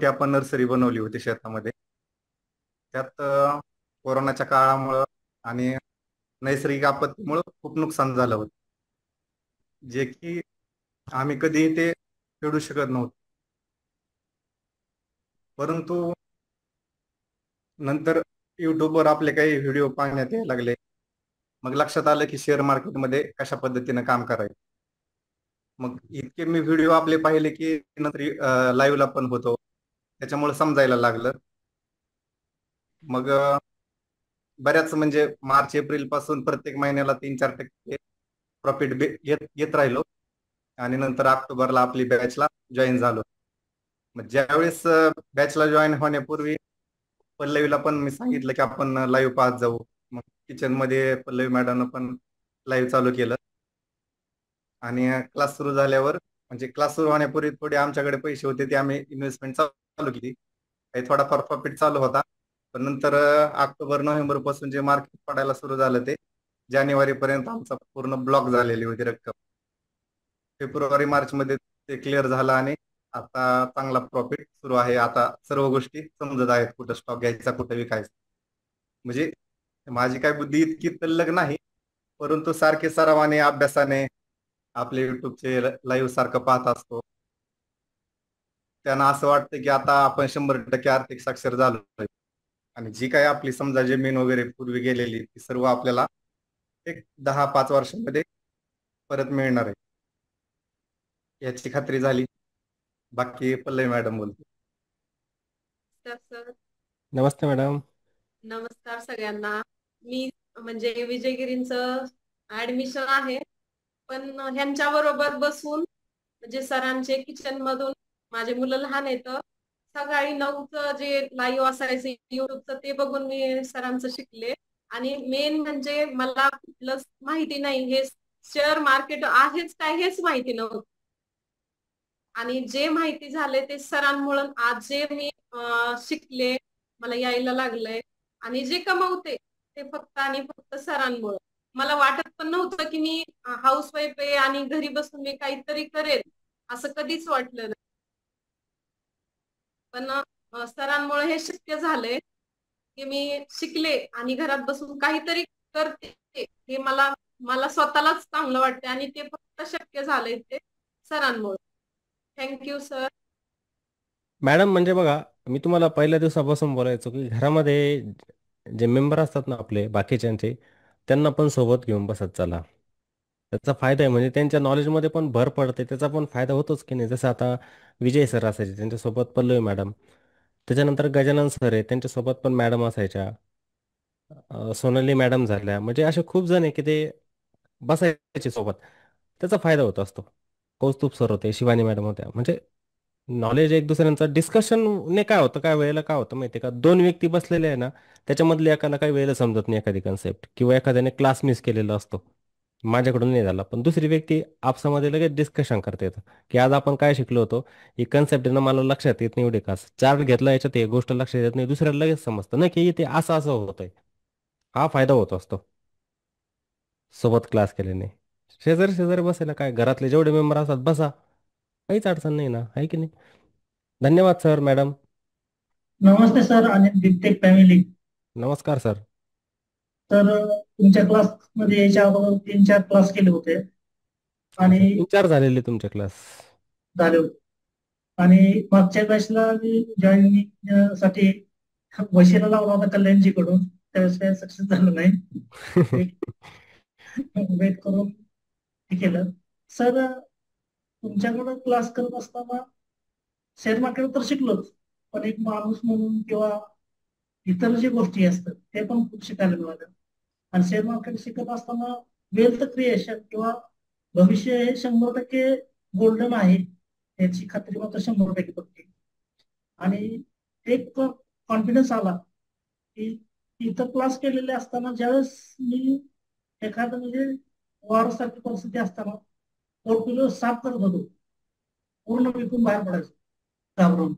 मोठी आपण नर्सरी बनवली होती शेतामध्ये. त्यात कोरोनाच्या काळामुळं आणि नैसर्गिक आपत्तीमुळं खूप नुकसान झालं होतं, जे की आम्ही कधीही ते फेडू शकत नव्हतो. परंतु नंतर युट्यूबवर आपले काही व्हिडिओ पाहण्यात यायला लागले. मग लक्षात आलं की शेअर मार्केटमध्ये कशा पद्धतीनं काम करायचं. मग इतके मी व्हिडिओ आपले पाहिले की नंतर लाईव्हला पण होतो. त्याच्यामुळे समजायला लागलं. मग बऱ्याच म्हणजे मार्च एप्रिल पासून प्रत्येक महिन्याला 3-4% प्रॉफिट येत येत राहिलो आणि नंतर ऑक्टोबरला आपली बॅचला जॉईन झालो. मग ज्यावेळेस बॅचला जॉईन होण्यापूर्वी पल्लवीला पण मी सांगितलं की आपण लाईव्ह पाहत जाऊ. मग किचनमध्ये पल्लवी मॅडमनं पण लाईव्ह चालू केलं आणि क्लास सुरू झाल्यावर म्हणजे क्लास सुरू होण्यापूर्वी थोडे आमच्याकडे पैसे होते ते आम्ही इन्व्हेस्टमेंट चालू केली. काही थोडाफार प्रॉफिट चालू होता. पण नंतर ऑक्टोबर नोव्हेंबर पासून जे मार्केट पडायला सुरू झालं ते जानेवारी पर्यंत आमचा पूर्ण ब्लॉक झालेली होती रक्कम. फेब्रुवारी मार्च मध्ये ते क्लिअर झालं आणि आता चांगला प्रॉफिट सुरू आहे. आता सर्व गोष्टी समजत आहेत, कुठं स्टॉक घ्यायचा कुठं विकायचा. म्हणजे माझी काय बुद्धी इतकी तल्लक नाही, परंतु सारखे सरावाने अभ्यासाने आपले युट्यूबचे लाईव्ह सारखं पाहत असतो. त्यांना असं वाटतं की आता आपण 100% आर्थिक साक्षर झालो आणि जी काही आपली समजा जमीन वगैरे पूर्वी गेलेली ती सर्व आपल्याला एक 10-5 वर्षांमध्ये परत मिळणार आहे याची खात्री झाली. बाकी पल्लवी मॅडम बोलते. तर सर, नमस्ते मॅडम. नमस्कार सगळ्यांना. मी म्हणजे विजयगिरींचं ऍडमिशन आहे, पण ह्यांच्या बरोबर बसून म्हणजे सरांचे किचन मधून, माझे मुलं लहान आहेत, सकाळी 9चं जे लाईव्ह असायचं युट्यूबचं ते बघून मी सरांचं शिकले. आणि मेन म्हणजे मला कुठलंच माहिती नाही, हे शेअर मार्केट आहेच काय हेच माहिती नव्हतं. आणि जे माहिती झाले ते सरांमुळे आज जे मी शिकले, मला यायला लागलंय. आणि जे कमवते ते फक्त आणि फक्त सरांमुळे. मला वाटत पण नव्हतं की मी हाऊसवाईफ आहे आणि घरी बसून मी काहीतरी करेल, असं कधीच वाटलं नाही. पण सरांमुळे हे शक्य झालंय की मी शिकले आणि घरात बसून काहीतरी करते. हे मला मला स्वतःलाच चांगलं वाटते आणि ते फक्त शक्य झालंय ते सरांमुळे. Thank you sir. मॅडम म्हणजे बघा, मी तुम्हाला पहिल्या दिवसापासून बोलायचो की घरामध्ये जे मेंबर असतात ना आपले बाकीच्यांचे, त्यांना पण सोबत घेऊन बसत चला. त्याचा फायदा आहे म्हणजे त्यांच्या नॉलेजमध्ये पण भर पडते. त्याचा पण फायदा होतोच की नाही. जसं आता विजय सर असायचे, त्यांच्यासोबत पल्लवी मॅडम. त्याच्यानंतर गजानन सर आहे, त्यांच्यासोबत पण मॅडम असायच्या. सोनाली मॅडम झाल्या. म्हणजे असे खूप जण आहे की ते बसायचे सोबत. त्याचा फायदा होत असतो. कौस्तुभ सर होते, शिवानी मॅडम होत्या. म्हणजे नॉलेज एक दुसऱ्यांचं डिस्कशनने काय होतं, काय वेळेला काय होतं माहिती आहे का, दोन व्यक्ती बसलेले आहे ना, त्याच्यामधले एकाला काही वेळेला समजत नाही एखादी कन्सेप्ट, किंवा एखाद्याने क्लास मिस केलेला असतो. माझ्याकडून नाही झाला, पण दुसरी व्यक्ती आपसामध्ये लगेच डिस्कशन करता येतं, की आज आपण काय शिकलो होतो. ही कन्सेप्ट ना मला लक्षात येत नाही एवढे खास, चार्ट घेतला याच्यात एक गोष्ट लक्षात येत नाही, दुसऱ्याला लगेच समजतं ना की ते असं असं होतंय. हा फायदा होत असतो सोबत क्लास केल्याने. शेजारी शेजारी बसायला काय, घरातले जेवढे मेंबर असतात बसा, काहीच अडचण नाही ना, आहे की नाही. धन्यवाद सर मॅडम. नमस्ते सर आणि बिगटेक फॅमिली. नमस्कार सर. तर तुमच्या क्लासमध्ये याच्या अगोदर 3-4 क्लास केले होते आणि अच्छा, 3-4 झालेले तुमचे क्लास. झाले होते. आणि मागच्या बॅचला मी जॉईनिंग साठी वशिला लावला होता कल्याणजीकडून, त्यावेळेस काही सक्सेस झालं नाही. एक वेट करून हे केलं. सर, तुमच्याकडून क्लास करत असताना शेअर मार्केट तर शिकलोच, पण एक माणूस म्हणून किंवा इतर जे गोष्टी असतात ते पण खूप शिकायला मिळालं. आणि शेअर मार्केट शिकत असताना वेल्थ क्रिएशन किंवा भविष्य हे 100% गोल्डन आहे याची खात्री मात्र 100% पटते. आणि एक कॉन्फिडन्स आला की इतर क्लास केलेले असताना ज्यावेळेस मी एखादं म्हणजे वॉर सारखी परिस्थिती असताना पोर्टफोलिओ साफ करत होतो, पूर्ण विकून बाहेर पडायचो घाबरून.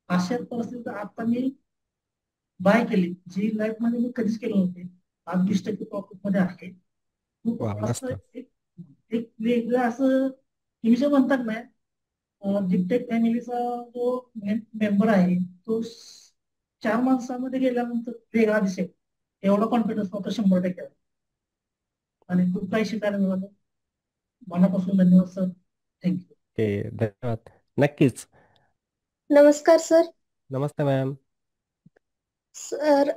अशा परिस्थितीत आता मी बाय केली, जी लाईफ मध्ये मी कधीच केली नव्हती. आज 20% प्रॉफिट मध्ये आहे. वा, खूप असं मस्त. एक एक वेगळं असं तुम्ही जे म्हणतात ना, डिपटेक फॅमिलीचा जो मेंबर आहे तो 4 माणसामध्ये गेल्यानंतर वेगळा दिसेल एवढा कॉन्फिडन्स मात्र 100% आहे. आणि खूप काही शिकायला मिळालं. मनापासून धन्यवाद सर. थँक्यू. ओके, धन्यवाद. नक्कीच. नमस्कार सर. नमस्ते मॅम. सर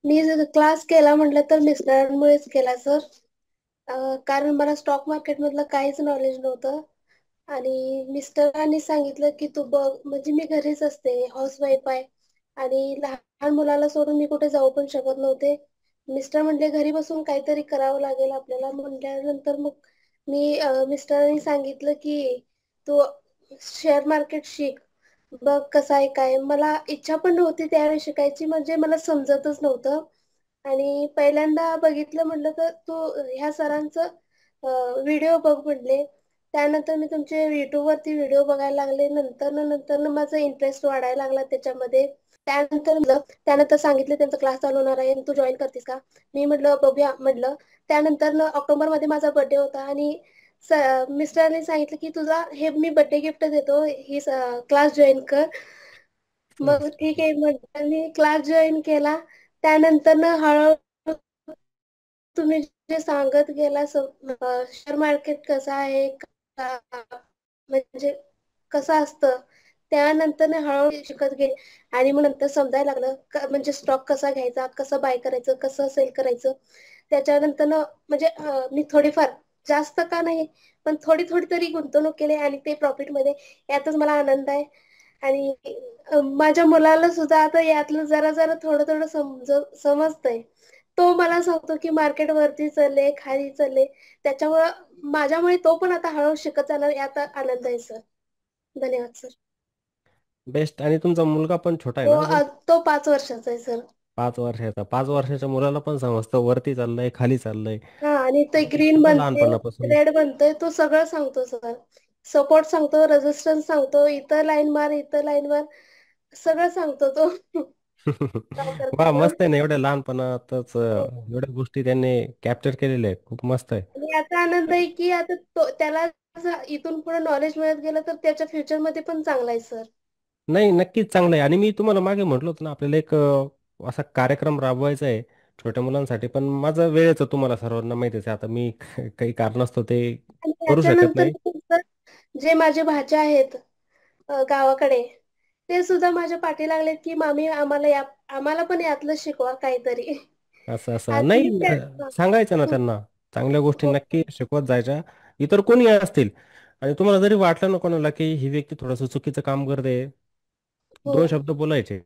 मी क्लास केला म्हटलं तर मिस्टरांमुळेच केला सर. कारण मला स्टॉक मार्केट मधलं काहीच नॉलेज नव्हतं आणि मिस्टरांनी सांगितलं की तू बघ, म्हणजे मी घरीच असते, हाऊसवाईफ आहे आणि लहान मुलाला सोडून मी कुठे जाऊ पण शकत नव्हते. मिस्टर म्हटले घरी बसून काहीतरी करावं लागेल आपल्याला. म्हटल्यानंतर मग मी मिस्टरांनी सांगितलं की तू शेअर मार्केट शिक, बघ कसं आहे काय. मला इच्छा पण नव्हती त्यावेळी शिकायची, म्हणजे मला समजतच नव्हतं. आणि पहिल्यांदा बघितलं म्हटलं तर तू ह्या सरांचं व्हिडिओ बघ म्हटले. त्यानंतर मी तुमचे युट्यूब वरती व्हिडिओ बघायला लागले. नंतर माझा इंटरेस्ट वाढायला लागला त्याच्यामध्ये. त्यानंतर सांगितले त्यांचा क्लास चालू होणार आहे, तू जॉईन करतेस का. मी म्हटलं बघूया म्हटलं. त्यानंतर ऑक्टोबर मध्ये माझा बर्थडे होता आणि मिस्टरांनी सांगितलं की तुझा हे मी बर्थडे गिफ्ट देतो, ही क्लास जॉईन कर. मग ठीक आहे म्हटलं, मी क्लास जॉईन केला. त्यानंतर हळूहळू तुम्ही जे सांगत गेला शेअर मार्केट कसं आहे, म्हणजे कसं असतं, त्यानंतर हळूहळू शिकत गेले. आणि मग नंतर समजायला लागलं म्हणजे स्टॉक कसा घ्यायचा, कसं बाय करायचं, कसं सेल करायचं. त्याच्यानंतर म्हणजे मी थोडीफार, जास्त का नाही पण थोडी थोडी तरी गुंतवणूक केली आणि ते प्रॉफिट मध्ये, यातच मला आनंद आहे. आणि माझ्या मुलाला सुद्धा आता यातलं जरा जरा थोडं थोडं समजतंय. तो मला सांगतो की मार्केट वरती चालले, खाली चालले. त्याच्यामुळं माझ्यामुळे तो पण आता हळूहळू शिकत जाणार, यात आनंद आहे सर. धन्यवाद सर. बेस्ट. आणि तुमचा मुलगा पण छोटा आहे तो ना अजून? तो 5 वर्षाचा आहे सर. 5 वर्षाचा. 5 वर्षाच्या मुलाला पण समजतं वरती चाललंय, खाली चाललंय. हा, आणि ते ग्रीन इतकं बनते, लहानपणापासून. रेड बनतंय, तो सगळं सांगतो सर. सपोर्ट सांगतो, रेजिस्टन्स सांगतो, इथं लाईन मार, इथं लाईन मार, सगळं सांगतो तो. काय वा, करतो मस्त आहे ना. एवढ्या लहानपणातच तो. एवढ्या गोष्टी त्यांनी कॅप्चर केलेल्या आहेत. खूप मस्त आहे. आणि याचा आनंद आहे की आता त्याला जर इथून पुढे नॉलेज मिळत गेलं तर त्याच्या फ्युचर मध्ये पण चांगला आहे सर. नाही, नक्कीच चांगलं आहे. आणि मी तुम्हाला मागे म्हटलं होतं ना, आपल्याला एक असा कार्यक्रम राबवायचा आहे छोट्या मुलांसाठी. पण माझं वेळेचं तुम्हाला सर्वांना माहितीच आहे. आता मी काही कारणास्तव ते आणि करू शकत त्याच्यानंतर नाही. सर, जे माझे भाचे आहेत गावाकडे, ते सुद्धा माझ्या पाठी लागलेत की मामी आम्हाला पण यातलं शिकवा काहीतरी. असं असं आता नाही, मी सांगायचं ना त्यांना. चांगल्या गोष्टी हो, नक्की शिकवत जायच्या. इतर कोणी असतील आणि तुम्हाला जरी वाटलं ना कोणाला की ही व्यक्ती थोडंसं चुकीचं काम करते, हो, 2 शब्द बोलायचे.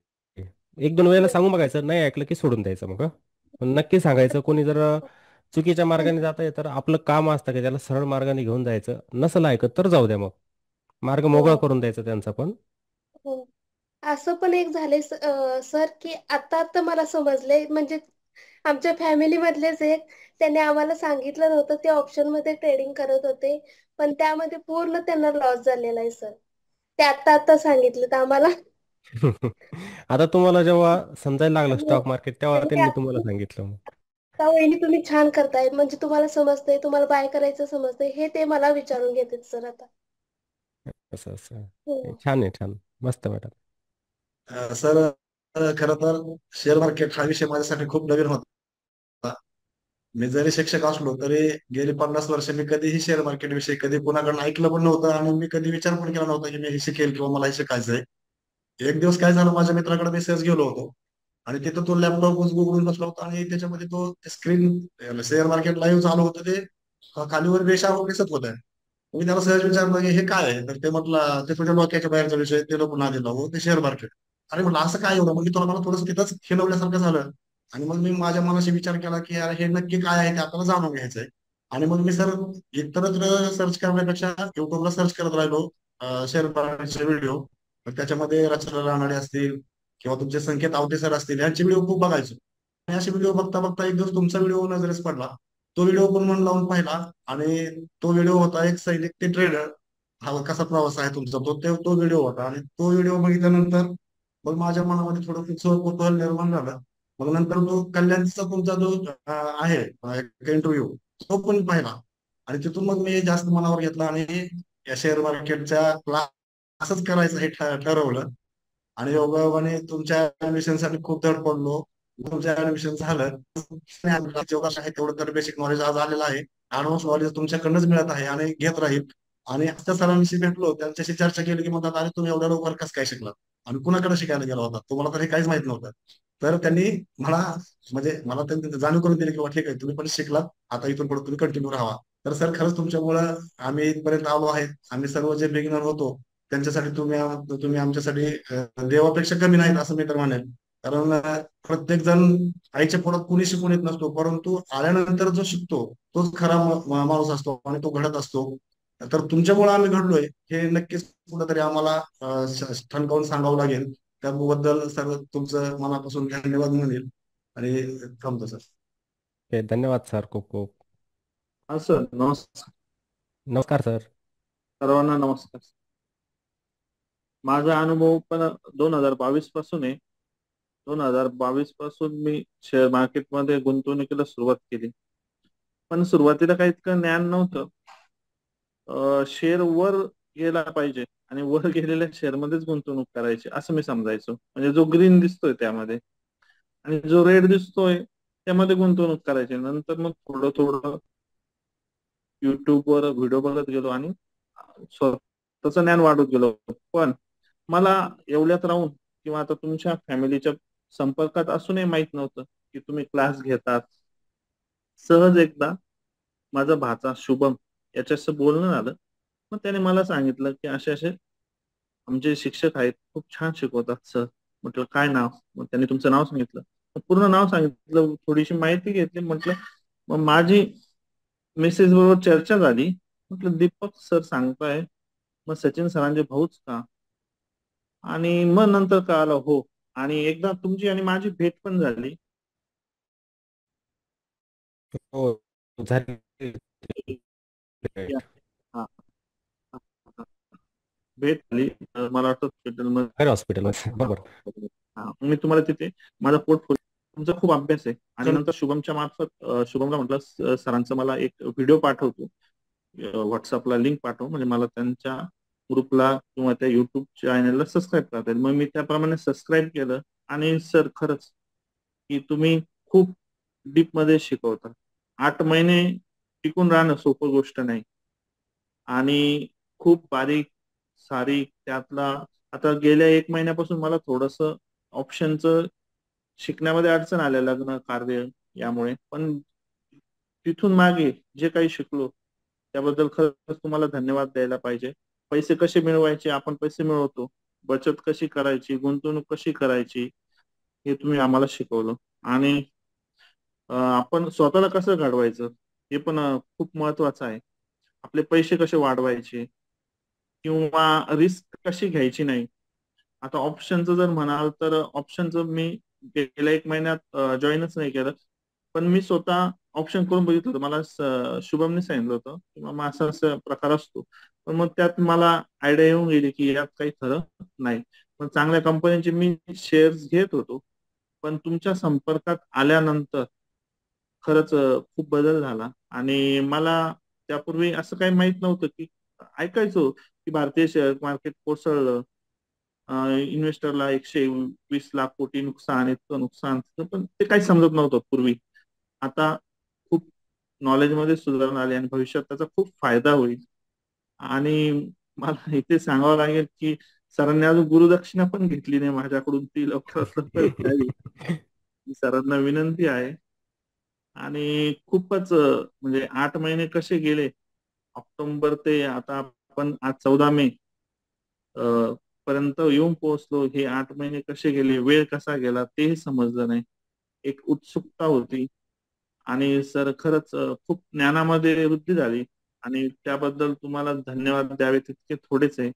1-2 वेळेला सांगून बघायचं, नाही ऐकलं की सोडून द्यायचं मग. हं. पण नक्की सांगायचं. कोणी जर चुकीच्या मार्गाने जात आहे तर आपलं काम असतं की त्याला सरळ मार्गाने घेऊन जायचं. नसेल ऐकत तर जाऊ द्या मग. मार्ग हो, मोकळा करून द्यायचा त्यांचा पण. हो. असं पण एक झालंय सर की आता मला समजले, म्हणजे आमच्या फॅमिली मधलेच एक, त्यांनी आम्हाला सांगितलं नव्हतं, ते ऑप्शन मध्ये ट्रेडिंग करत होते, पण त्यामध्ये पूर्ण त्यांना लॉस झालेला आहे सर. ते आता सांगितलं तर आम्हाला. आता तुम्हाला जेव्हा समजायला लागलं आणि स्टॉक मार्केट, तेव्हा त्यांनी त्यांनी तुम्हाला सांगितलं मग. आता वहिनी तुम्ही छान करताय, म्हणजे तुम्हाला समजतंय, तुम्हाला बाय करायचं समजतंय, हे ते मला विचारून घेतात सर आता. असं असं. हो, छान आहे, छान. मस्त मॅडम. सर, खरं तर शेअर मार्केट हा विषय माझ्यासाठी खूप नवीन होता. मी जरी शिक्षक असलो तरी गेली 50 वर्ष मी कधीही शेअर मार्केट विषयी कधी कोणाकडून ऐकलं पण नव्हतं आणि मी कधी विचार पण केला नव्हता की मी हे शिकेल किंवा मला हे शिकायचंय. एक दिवस काय झालं, माझ्या मित्राकडे मी सहज गेलो होतो आणि तिथं तो लॅपटॉप उघडून बसला होता आणि त्याच्यामध्ये तो स्क्रीन शेअर मार्केट लाईव्ह चालू होतं, ते खालीवर रेषा दिसत होत्या. मी त्याला सहज विचारलं की हे काय आहे, तर ते म्हटलं ते तुझ्या डोक्याच्या बाहेरचा विषय, ते नको ना दिला हो, ते शेअर मार्केट. अरे म्हटलं असं काय एवढं, म्हणजे तुला मला थोडंसं तिथंच खिलवल्यासारखं झालं. आणि मग मी माझ्या मनाशी विचार केला की यार हे नक्की काय आहे ते आपल्याला जाणून घ्यायचंय. आणि मग मी सर इतरत्र सर्च करण्यापेक्षा युट्यूबला सर्च करत राहिलो शेअर मार्केटचे व्हिडिओ. त्याच्यामध्ये रचना रानडे असतील किंवा तुमचे संकेत आवटे सर असतील, यांचे व्हिडिओ खूप बघायचो. आणि असे व्हिडिओ बघता बघता एक दिवस तुमचा व्हिडिओ नजरेस पडला. तो व्हिडिओ पण मन लावून पाहिला आणि तो व्हिडिओ होता एक सैनिक ते ट्रेडर, हा कसा प्रवास आहे तुमचा, तो व्हिडिओ होता. आणि तो व्हिडिओ बघितल्यानंतर मग माझ्या मनामध्ये थोडं कुतूहल निर्माण झालं. मग नंतर तो कल्याणचा तुमचा जो आहे इंटरव्ह्यू, तो पण पाहिला आणि तिथून मग मी जास्त मनावर घेतला आणि या शेअर मार्केटच्या क्लासच करायचं हे ठरवलं. आणि योगायोगाने तुमच्या ऍडमिशनसाठी खूप धड पडलो. तुमचं ऍडमिशन झालं. जेवढं आहे तेवढं तर बेसिक नॉलेज आज आलेलं आहे. ऍडव्हान्स नॉलेज तुमच्याकडनंच मिळत आहे आणि घेत राहील. आणि त्या सरांशी भेटलो, त्यांच्याशी चर्चा केली की म्हणतात, अरे तुम्ही एवढ्या लवकर कसं काय शिकला आणि कुणाकडे शिकायला गेला होता, तुम्हाला तर हे काहीच माहित नव्हतं. तर त्यांनी मला मला त्यांनी जाणीव करून दिली की बाबा ठीक आहे, तुम्ही पण शिकला, आता इथून पुढे तुम्ही कंटिन्यू राहा. तर सर खरंच तुमच्यामुळं आम्ही इथपर्यंत आलो आहे. आम्ही सर्व जे बिगिनर होतो त्यांच्यासाठी तुम्ही आमच्यासाठी देवापेक्षा कमी नाहीत असं मी तर म्हणेन. कारण प्रत्येक जण आईच्या पोटात कुणी शिकून येत नसतो, परंतु आल्यानंतर जो शिकतो तोच खरा माणूस असतो आणि तो घडत असतो. तर तुमच्यामुळे आम्ही घडलोय हे नक्कीच कुठेतरी आम्हाला ठणकावून सांगावं लागेल. त्याबद्दल सर तुमचं मनापासून धन्यवाद म्हणेल आणि थांबतो सर. ओके, धन्यवाद सर, खूप खूप. हा सर, नमस्कार. नमस्कार सर. सर्वांना नमस्कार. माझा अनुभव पण 2022 पासून आहे. 2022 पासून मी शेअर मार्केटमध्ये गुंतवणुकीला सुरुवात केली. पण सुरुवातीला काही इतकं ज्ञान नव्हतं. शेअर वर गेला पाहिजे आणि वर गेलेल्या शेअर मध्येच गुंतवणूक करायची असं मी समजायचो. म्हणजे जो ग्रीन दिसतोय त्यामध्ये आणि जो रेड दिसतोय त्यामध्ये गुंतवणूक करायची. नंतर मग थोडं थोडं युट्यूबवर व्हिडिओ बघत गेलो आणि स्वतःचं ज्ञान वाढवत गेलो. पण मला एवढ्यात राहून किंवा आता तुमच्या फॅमिलीच्या संपर्कात असूनही माहित नव्हतं की तुम्ही क्लास घेतात. सहज एकदा माझा भाचा शुभम याच्याशी बोलणं झालं. मग त्याने मला सांगितलं की असे असे आमचे शिक्षक आहेत, खूप छान शिकवतात सर. म्हटलं काय नाव? मग त्यांनी तुमचं नाव सांगितलं, पूर्ण नाव सांगितलं, थोडीशी माहिती घेतली. म्हटलं मग माझी मिसेस बरोबर चर्चा झाली. म्हटलं दीपक सर सांगताय, मग सचिन सरांचे भाऊच का? आणि मग नंतर कळालं हो. आणि एकदा तुमची आणि माझी भेट पण झाली. हो, झाली. हा, भेट झाली. मला वाटतं हॉस्पिटलमध्ये बरोबर. मी तुम्हाला तिथे माझा पोर्टफोलिओ, तुमचा खूप अभ्यास आहे. आणि नंतर शुभमच्या मार्फत शुभमला म्हटलं सरांचा मला एक व्हिडिओ पाठवतो, व्हॉट्सअपला लिंक पाठव, म्हणजे मला त्यांच्या ग्रुपला किंवा त्या युट्यूब चॅनलला सबस्क्राईब करता येईल. मग मी त्याप्रमाणे सबस्क्राईब केलं. आणि सर खरंच की तुम्ही खूप डीप मध्ये शिकवता. 8 महिने टिकून राहणं सोपं गोष्ट नाही. आणि खूप बारीक सारीक त्यातला, आता गेल्या 1 महिन्यापासून मला थोडस ऑप्शनचं शिकण्यामध्ये अडचण आल्या, लग्न कार्य यामुळे. पण तिथून मागे जे काही शिकलो त्याबद्दल खरंच तुम्हाला धन्यवाद द्यायला पाहिजे. पैसे कसे मिळवायचे, आपण पैसे मिळवतो, बचत कशी करायची, गुंतवणूक कशी करायची, हे तुम्ही आम्हाला शिकवलं. आणि आपण स्वतःला कसं घडवायचं हे पण खूप महत्वाचं आहे. आपले पैसे कसे वाढवायचे किंवा रिस्क कशी घ्यायची नाही. आता ऑप्शनचं जर म्हणाल तर ऑप्शनचं मी गेल्या 1 महिन्यात जॉईनच नाही केलं. पण मी स्वतः ऑप्शन करून बघितलं होतं. मला शुभमने सांगितलं होतं किंवा असा असा प्रकार असतो. पण मग त्यात मला आयडिया येऊन गेली की यात काही खरं नाही. पण चांगल्या कंपन्यांचे मी शेअर्स घेत होतो. पण तुमच्या संपर्कात आल्यानंतर खरंच खूप बदल झाला. आणि मला त्यापूर्वी असं काही माहित नव्हतं की, ऐकायचो की भारतीय शेअर मार्केट कोसळलं, इन्व्हेस्टरला 120 लाख कोटी नुकसान, इतकं नुकसान, पण ते काही समजत नव्हतं पूर्वी. आता खूप नॉलेजमध्ये सुधारणा आली आणि भविष्यात त्याचा खूप फायदा होईल. आणि मला इथे सांगावं लागेल की सरांनी अजून गुरुदक्षिणा पण घेतली नाही माझ्याकडून, ती लवकरात लवकर घ्यावी सरांना विनंती आहे. आणि खूपच म्हणजे 8 महिने कसे गेले, ऑक्टोबर ते आता आपण आज 14 मे पर्यंत येऊन पोहोचलो. हे 8 महिने कसे गेले, वेळ कसा गेला तेही समजलं नाही. एक उत्सुकता होती. आणि सर खरंच खूप ज्ञानामध्ये वृद्धी झाली. आणि त्याबद्दल तुम्हाला धन्यवाद द्यावे तितके थोडेच आहे.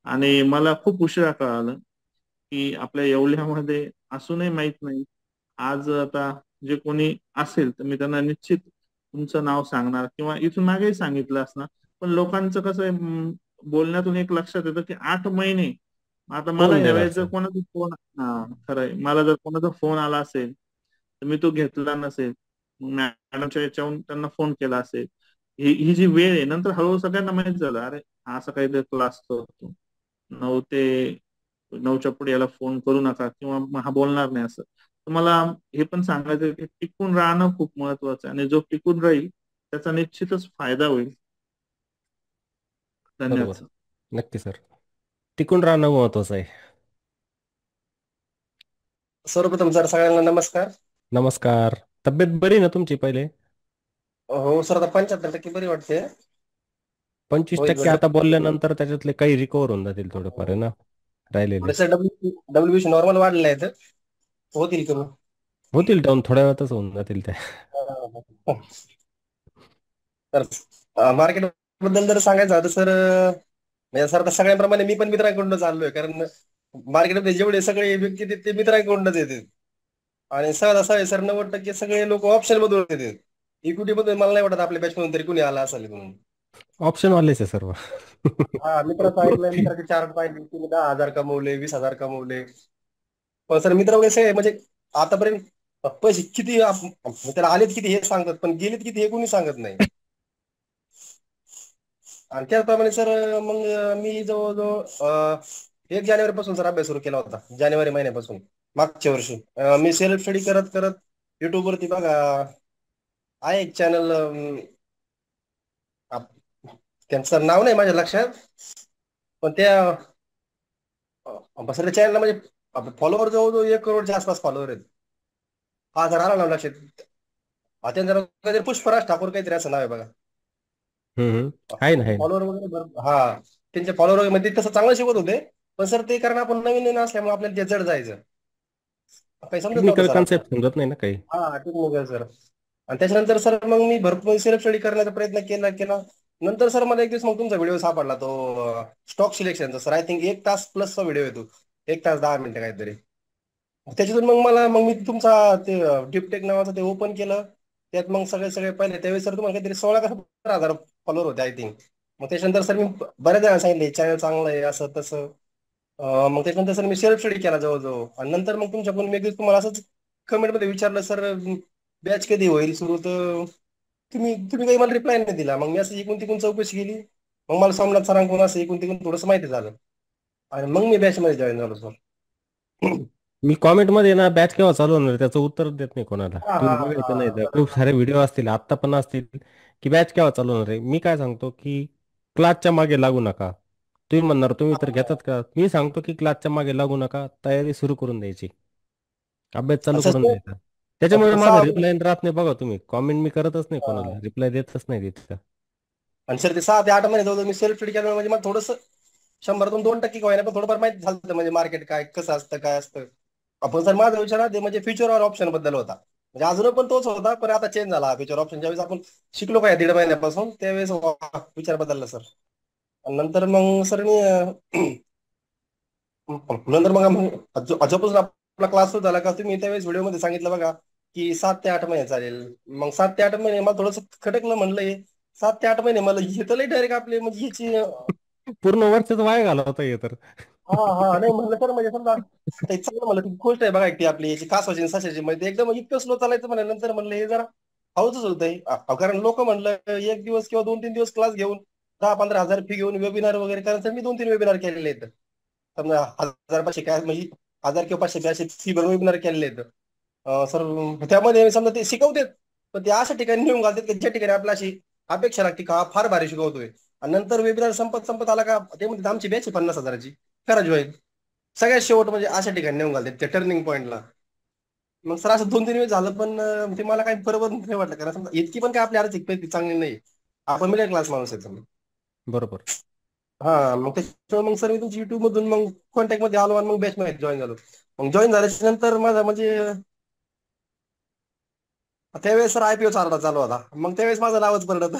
आणि मला खूप उशिरा कळालं की आपल्या येवल्यामध्ये असूनही माहित नाही. आज आता जे कोणी असेल तर मी त्यांना निश्चित तुमचं नाव सांगणार किंवा इथून मागेही सांगितलं असणार. पण लोकांचं कसं आहे, बोलण्यातून एक लक्षात येतं की 8 महिने. आता मला ह्यावेळेस जर कोणाचा फोन, खरंय, मला जर कोणाचा फोन आला असेल तर मी तो घेतला नसेल. मॅडमच्या याच्यावरून त्यांना फोन केला असेल. ही जी वेळ आहे, नंतर हळूहळू सगळ्यांना माहित झालं, अरे हा असा काहीतरी क्लास करतो, 9 ते 9च्या पुढे याला फोन करू नका किंवा हा बोलणार नाही असं. तर मला हे पण सांगायचं की टिकून राहणं खूप महत्वाचं आहे आणि जो टिकून राहील त्याचा निश्चितच फायदा होईल. धन्यवाद बरोबर. सर. नक्की सर. टिकून राहणं महत्वाचं आहे. सर्वप्रथम सर सगळ्यांना नमस्कार. नमस्कार. तब्येत बरी ना तुमची पहिले? हो सर, आता 75% बरी वाटते. 25% होईल आता बोलल्यानंतर त्याच्यातले काही रिकवर होऊन जातील थोडेफार आहे ना राहिलेले. थोडेसे डब्ल्यूबीसी नॉर्मल वाढले आहेत, होतील कमी. होतील डाऊन थोड्या वेळातच होऊन जातील त्या. तर मार्केट बद्दल जर सांगायचं झालं तर सर, म्हणजे सर आता सगळ्यांप्रमाणे मी पण मित्रांकडून चाललोय, कारण मार्केटमध्ये जेवढे सगळे व्यक्ती आहेत ते मित्रांकडूनच येतात आणि सहसा सर 90% सगळे लोक ऑप्शन मधून येतात. इक्विटी मधून मला नाही वाटत आपल्या बॅच मधून तरी कुणी आला असेल म्हणून. ऑप्शन वालेच आहे सर्व. हा, मित्राचं ऐकलंय, मित्राचे चार्ट पाहिले, तिने 10,000 कमवले, 20,000 कमवले. पण सर मित्र वगैरे म्हणजे आतापर्यंत पैसे किती त्याला आलेत किती हे सांगतात, पण गेलेत किती हे कोणी सांगत नाही. आणि त्याचप्रमाणे सर मग मी जवळजवळ 1 जानेवारी पासून सर अभ्यास सुरू केला होता, जानेवारी महिन्यापासून मागच्या वर्षी. मी सेल्फ स्टडी करत करत युट्यूबवरती बघा आहे एक चॅनल, त्यांचं नाव नाही माझ्या लक्षात, पण त्या सर चॅनलला म्हणजे फॉलोअर जवळजवळ 1 करोडच्या आसपास फॉलोअर आहेत. हा सर आला नाव लक्षात. त्यांचं नाव काहीतरी पुष्पराज ठाकूर काहीतरी असं नाव आहे बघा. आहे ना, आहे ना. फॉलोअर वगैरे हा, त्यांचे फॉलोअर वगैरे म्हणजे तसं चांगलं शिकवत होते, पण सर ते कारण आपण नवीन नवीन असल्यामुळे आपल्याला ते जड जायचं, काही समजत नव्हतं टेक्निकल सर आपल्याला. कन्सेप्ट समजत नाही ना काही. हा ठीक आहे सर. आणि त्याच्यानंतर सर मग मी भरपूर सेल्फ स्टडी करण्याचा प्रयत्न केला केला. नंतर सर मला एक दिवस मग तुमचा व्हिडिओ सापडला, तो स्टॉक सिलेक्शनचा. सर आय थिंक 1 तास प्लसचा व्हिडिओ येतो, 1 तास 10 मिनिटं काहीतरी. त्याच्यातून मग मी तुमचा ते डिपटेक नावाचं ते ओपन केलं. त्यात मग सगळे सगळे पहिले त्यावेळेस सर तुम्हाला काहीतरी 16 का 17,000 फॉलोअर होते आय थिंक. मग त्याच्यानंतर सर मी बऱ्याच जणांना सांगितले चॅनल चांगलं आहे असं तसं. मग त्याच्यानंतर सर मी सेल्फ स्टडी केला जवळजवळ. आणि नंतर मग तुमच्याकडून मी एक दिवस तुम्हाला असंच कमेंटमध्ये विचारलं, सर बॅच कधी होईल सुरू, तर तुम्ही काही मला रिप्लाय नाही दिला. मग मी असं इकून तिकून चौकशी केली, मग मला सोमनाथ सरांकडून असं इकून तिकून थोडंसं माहिती झालं आणि मग मी बॅचमध्ये जॉईन झालो सर. मी कॉमेंट मध्ये ना बॅच केव्हा चालू होणार त्याचं उत्तर देत नाही कोणाला. हा हा तुम्ही बघायचं नाही तर खूप बरोबर. सारे व्हिडिओ असतील आता पण असतील की बॅच केव्हा चालू होणार आहे. मी काय सांगतो की क्लासच्या मागे लागू नका. तुम्ही म्हणणार तुम्ही तर घेतात का, मी सांगतो की क्लासच्या मागे लागू नका, तयारी सुरू करून द्यायची, अभ्यास चालू असं करून द्यायचा. त्याच्यामुळे माझा 6 रिप्लाय राहत नाही बघा. तुम्ही कॉमेंट मी करतच नाही, कोणाला हा. रिप्लाय देतच नाही तिथं. आणि सर ते 6 ते 8 महिने जवळ मी सेल्फ स्टडी केलं, म्हणजे मला थोडंसं 100तून 2% का होईना पण थोडंफार माहिती झालं, म्हणजे मार्केट काय कसं असतं काय असतं. आपण सर माझा विचार आधी म्हणजे फ्युचर ऑप्शन बद्दल होता, म्हणजे अजून पण तोच होता, पण आता चेंज झाला फ्युचर ऑप्शन. ज्यावेळेस आपण शिकलो काय 1.5 महिन्यापासून, त्यावेळेस विचार बदलला सर. आणि नंतर मग सर मी नंतर मग आजपासून आपला क्लास सुरू झाला का, तुम्ही त्यावेळेस व्हिडिओमध्ये सांगितलं बघा की 7 ते 8 महिने चालेल. मग 7 ते 8 महिने मला थोडंसं खटकलं, म्हणलं 7 ते 8 महिने मला येतं डायरेक्ट आपले म्हणजे ह्याची. पूर्ण वर्षच वाया घालवता ये तर. हा हा, नाही म्हणलं सर, म्हणजे समजा ते चांगलं म्हणलं ती गोष्ट आहे बघा ती आपली याची कासवाची सशाची, म्हणजे एकदम इतकं स्लो चालायचं म्हणलं. नंतर म्हणलं हे जरा हौच होतंय. कारण लोक म्हणलं 1 दिवस किंवा 2-3 दिवस क्लास घेऊन 10-15 हजार फी घेऊन वेबिनार वगैरे, कारण सर मी 2-3 वेबिनार केलेले आहेत. समजा 1,000-500 काय म्हणजे 1,000 किंवा 500 असे फी भरून वेबिनार केलेले आहेत सर. त्यामध्ये समजा ते शिकवतात, पण ते अशा ठिकाणी नेऊन घालतात की ज्या ठिकाणी आपल्या अशी अपेक्षा लागते का हा फार भारी शिकवतोय, आणि नंतर वेबिनार संपत संपत आला का ते म्हणतात आमची बॅच 50,000ची करा जॉईन. सगळ्यात शेवट म्हणजे अशा ठिकाणी नेऊन घालतात त्या टर्निंग पॉईंटला. मग सर असं 2-3 वेळेस झालं, पण ते मला काही बरोबर नाही वाटलं, कारण समजा इतकी पण काय आपली आर्थिक परिस्थिती चांगली नाही, आपण मिडल क्लास माणूस आहे समजा. बरोबर. हा, मग त्याच्यामुळे मग सर मी तुमच्या युट्यूब मधून मग कॉन्टॅक्ट मध्ये आलो आणि मग बॅच मध्ये जॉईन झालो. मग जॉईन झाल्याच्या नंतर माझा म्हणजे त्यावेळेस सर IPO चालू होता, मग त्यावेळेस माझं नावच पडलं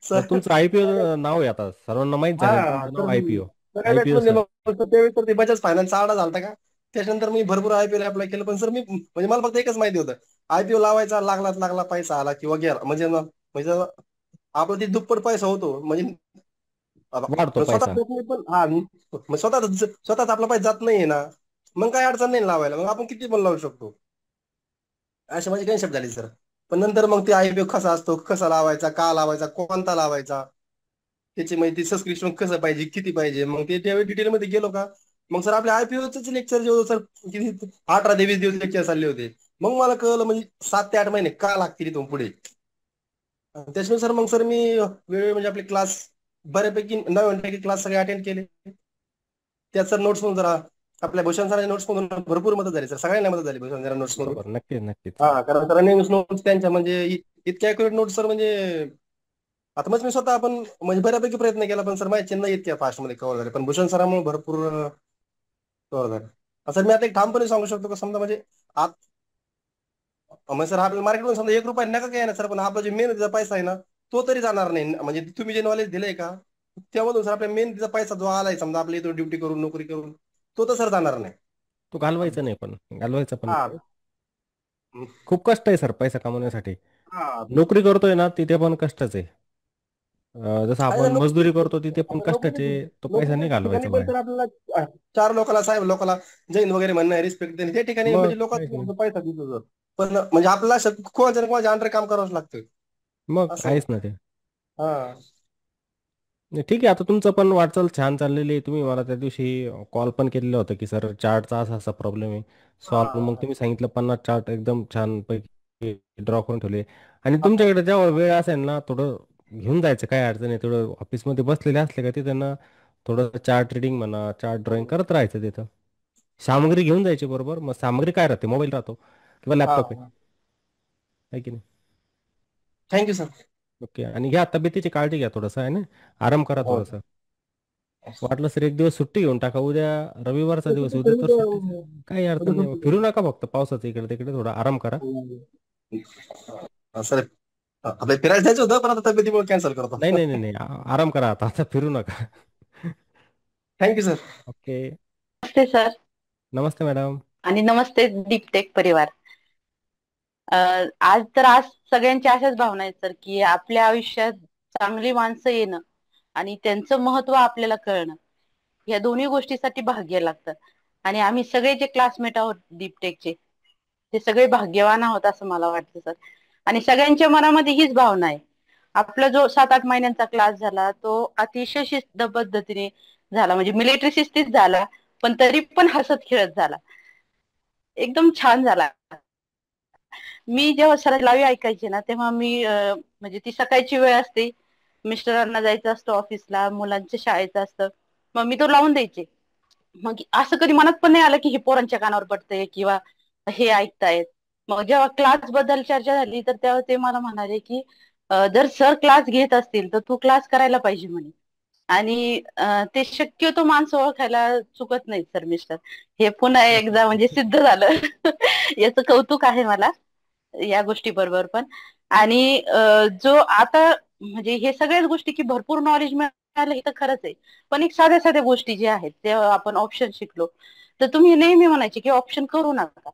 सर. तुमचं आयपीओ नाव आहे आता सर्वांना माहित झालं हा तुमचं नाव तर आयपीओ. सगळ्या बॅच आयपीओ म्हणजे सर. मग त्यावेळेस तर ते बजाज फायनान्सचा आडा झालता का, त्याच्यानंतर मी भरपूर IPO अप्लाय केलं. पण सर मी म्हणजे मला फक्त एकच माहिती होतं, IPO लावायचा, लागला पैसा आला किंवा गेला म्हणजे आपला ते दुप्पट पैसा होतो, म्हणजे वाढतो स्वतः पैसा. पण हा, मग स्वतःच आपला पैसा जात नाहीये ना, मग काय अडचण नाही लावायला, मग आपण किती पण लावू शकतो. अशी माझी कन्सेप्ट झाली सर. पण नंतर मग ते IPO कसा असतो, कसा लावायचा, का लावायचा, कोणता लावायचा, त्याची माहिती सबस्क्रिप्शन कसं पाहिजे, किती पाहिजे, मग ते त्यावेळी डिटेलमध्ये गेलो का मग सर आपल्या IPOच लेक्चर जे होतं सर किती 18 ते 20 दिवस लेक्चर चालले होते. मग मला कळलं म्हणजे 7 ते 8 महिने का लागतील इथून पुढे. त्याच्यामुळे सर मग सर मी वेळोवेळी म्हणजे आपले क्लास बऱ्यापैकी 90% क्लास सगळे अटेंड केले. त्यात सर नोट्स मधून जरा आपल्या भूषण सरांच्या नोट्स मधून भरपूर मदत झाली सर, सगळ्यांना मदत झाली भूषण सरांच्या नोट्स मधून. बरोबर, नक्कीच नक्कीच. हा, कारण सरांनी नोट्स त्यांच्या म्हणजे इतक्या अॅक्युरेट नोट्स सर म्हणजे आता मग मी स्वतः आपण म्हणजे बऱ्यापैकी प्रयत्न केला, पण सर माझ्या चेन्नई इतक्या फास्ट मध्ये कव्हर झाले, पण भूषण सरांमुळे भरपूर कव्हर झाले. सर मी आता एक ठामपणे सांगू शकतो का समजा म्हणजे मग सर आपल्या मार्केटमध्ये समजा 1 रुपया नका काय ना सर, पण आपला जे मेहनतीचा पैसा आहे ना तो तरी जाणार नाही. म्हणजे तुम्ही जे नॉलेज दिलंय का त्यामधून सर आपल्या मेहनतीचा पैसा जो आलाय समजा आपल्या इथं ड्युटी करून नोकरी करून तो तर सर जाणार नाही. तो घालवायचा नाही, पण घालवायचा पण हा नाही. खूप कष्ट आहे सर पैसा कमवण्यासाठी. हा नोकरी करतोय ना तिथे पण कष्टच आहे. जसं आणि आपण मजदुरी करतो तिथे पण कष्टाचे, तो पैसा नाही नोकरीच्या ठिकाणी घालवायचा पण बाहेर. सर आपल्याला 4 लोकांना साहेब लोकांना जैन वगैरे म्हणणं रिस्पेक्ट देणे त्या ठिकाणी मग म्हणजे काहीच नाही. लोकांना पैसा देतो सर. पण म्हणजे आपल्याला कोणाच्या ना कोणाच्या अंडर काम करावंच लागतं मग असं. आहेच ना ते. हा नाही, ठीक आहे. आता तुमचं पण वाटचाल छान चाललेली आहे. तुम्ही मला त्या दिवशी कॉल पण केलेला होता की सर चार्टचा असा असा प्रॉब्लेम आहे सॉल्व्ह. मग तुम्ही सांगितलं 50 चार्ट एकदम छान पैकी ड्रॉ करून ठेवले. आणि तुमच्याकडे जेव्हा वेळ असेल ना थोडं घेऊन जायचं, काय अडचण नाही. थोडं ऑफिसमध्ये बसलेले असले का तिथं ना थोडं चार्ट रिडिंग म्हणा, चार्ट ड्रॉइंग करत राहायचं तिथं. सामग्री घेऊन जायची बरोबर. मग सामग्री काय राहते, मोबाईल राहतो किंवा लॅपटॉप आहे की नाही. Thank you sir. ओके. आणि घ्या तब्येतीची काळजी घ्या थोडंसं आहे ना, आराम करा हो. थोडंसं. वाटलं सर एक दिवस सुट्टी घेऊन टाका, उद्या रविवारचा दिवस, उद्या तर सुट्टी, काही अडचण नाही. फिरू नका, फक्त पावसाचं इकडे तिकडे थोडा आराम करा. सर आपल्याला फिरायला जायचं होतं पण आता तब्येतीमुळे कॅन्सल करतो. नाही नाही नाही नाही, आराम करा आता, आता फिरू नका. Thank you sir. ओके. नमस्ते सर. नमस्ते मॅडम. आणि नमस्ते दीपटेक परिवार. आज सगळ्यांच्या अशाच भावना आहेत सर की आपल्या आयुष्यात चांगली माणसं येणं आणि त्यांचं महत्व आपल्याला कळणं, या दोन्ही गोष्टीसाठी भाग्य लागतं. आणि आम्ही सगळे जे क्लासमेट आहोत दीपटेकचे ते सगळे भाग्यवान आहोत असं मला वाटतं सर. आणि सगळ्यांच्या मनामध्ये हीच भावना आहे. आपला जो 7-8 महिन्यांचा क्लास झाला तो अतिशय शिस्त पद्धतीने झाला, म्हणजे मिलिटरी शिस्तीत झाला, पण तरी पण हसत खेळत झाला, एकदम छान झाला. मी जेव्हा सर लाईव्ह ऐकायचे ना तेव्हा मी म्हणजे ती सकाळची वेळ असते, मिस्टरांना जायचं असतं ऑफिसला, मुलांच्या शाळेचं असतं, मग मी तो लावून द्यायचे. मग असं कधी मनात पण नाही आलं की हे पोरांच्या कानावर पडतंय किंवा हे ऐकतायत. मग जेव्हा क्लास बद्दल चर्चा झाली तर तेव्हा ते मला म्हणाले की जर सर क्लास घेत असतील तर तू क्लास करायला पाहिजे म्हणे. आणि ते शक्यतो माणसं ओळखायला चुकत नाहीत सर मिस्टर. हे पुन्हा एकदा म्हणजे सिद्ध झालं. याचं कौतुक आहे मला या गोष्टी बरोबर पण. आणि जो आता म्हणजे हे सगळ्याच गोष्टी की भरपूर नॉलेज मिळालं हे तर खरंच आहे, पण एक साध्या साध्या गोष्टी ज्या आहेत तेव्हा आपण ऑप्शन शिकलो तर तुम्ही नेहमी म्हणायचे की ऑप्शन करू नका,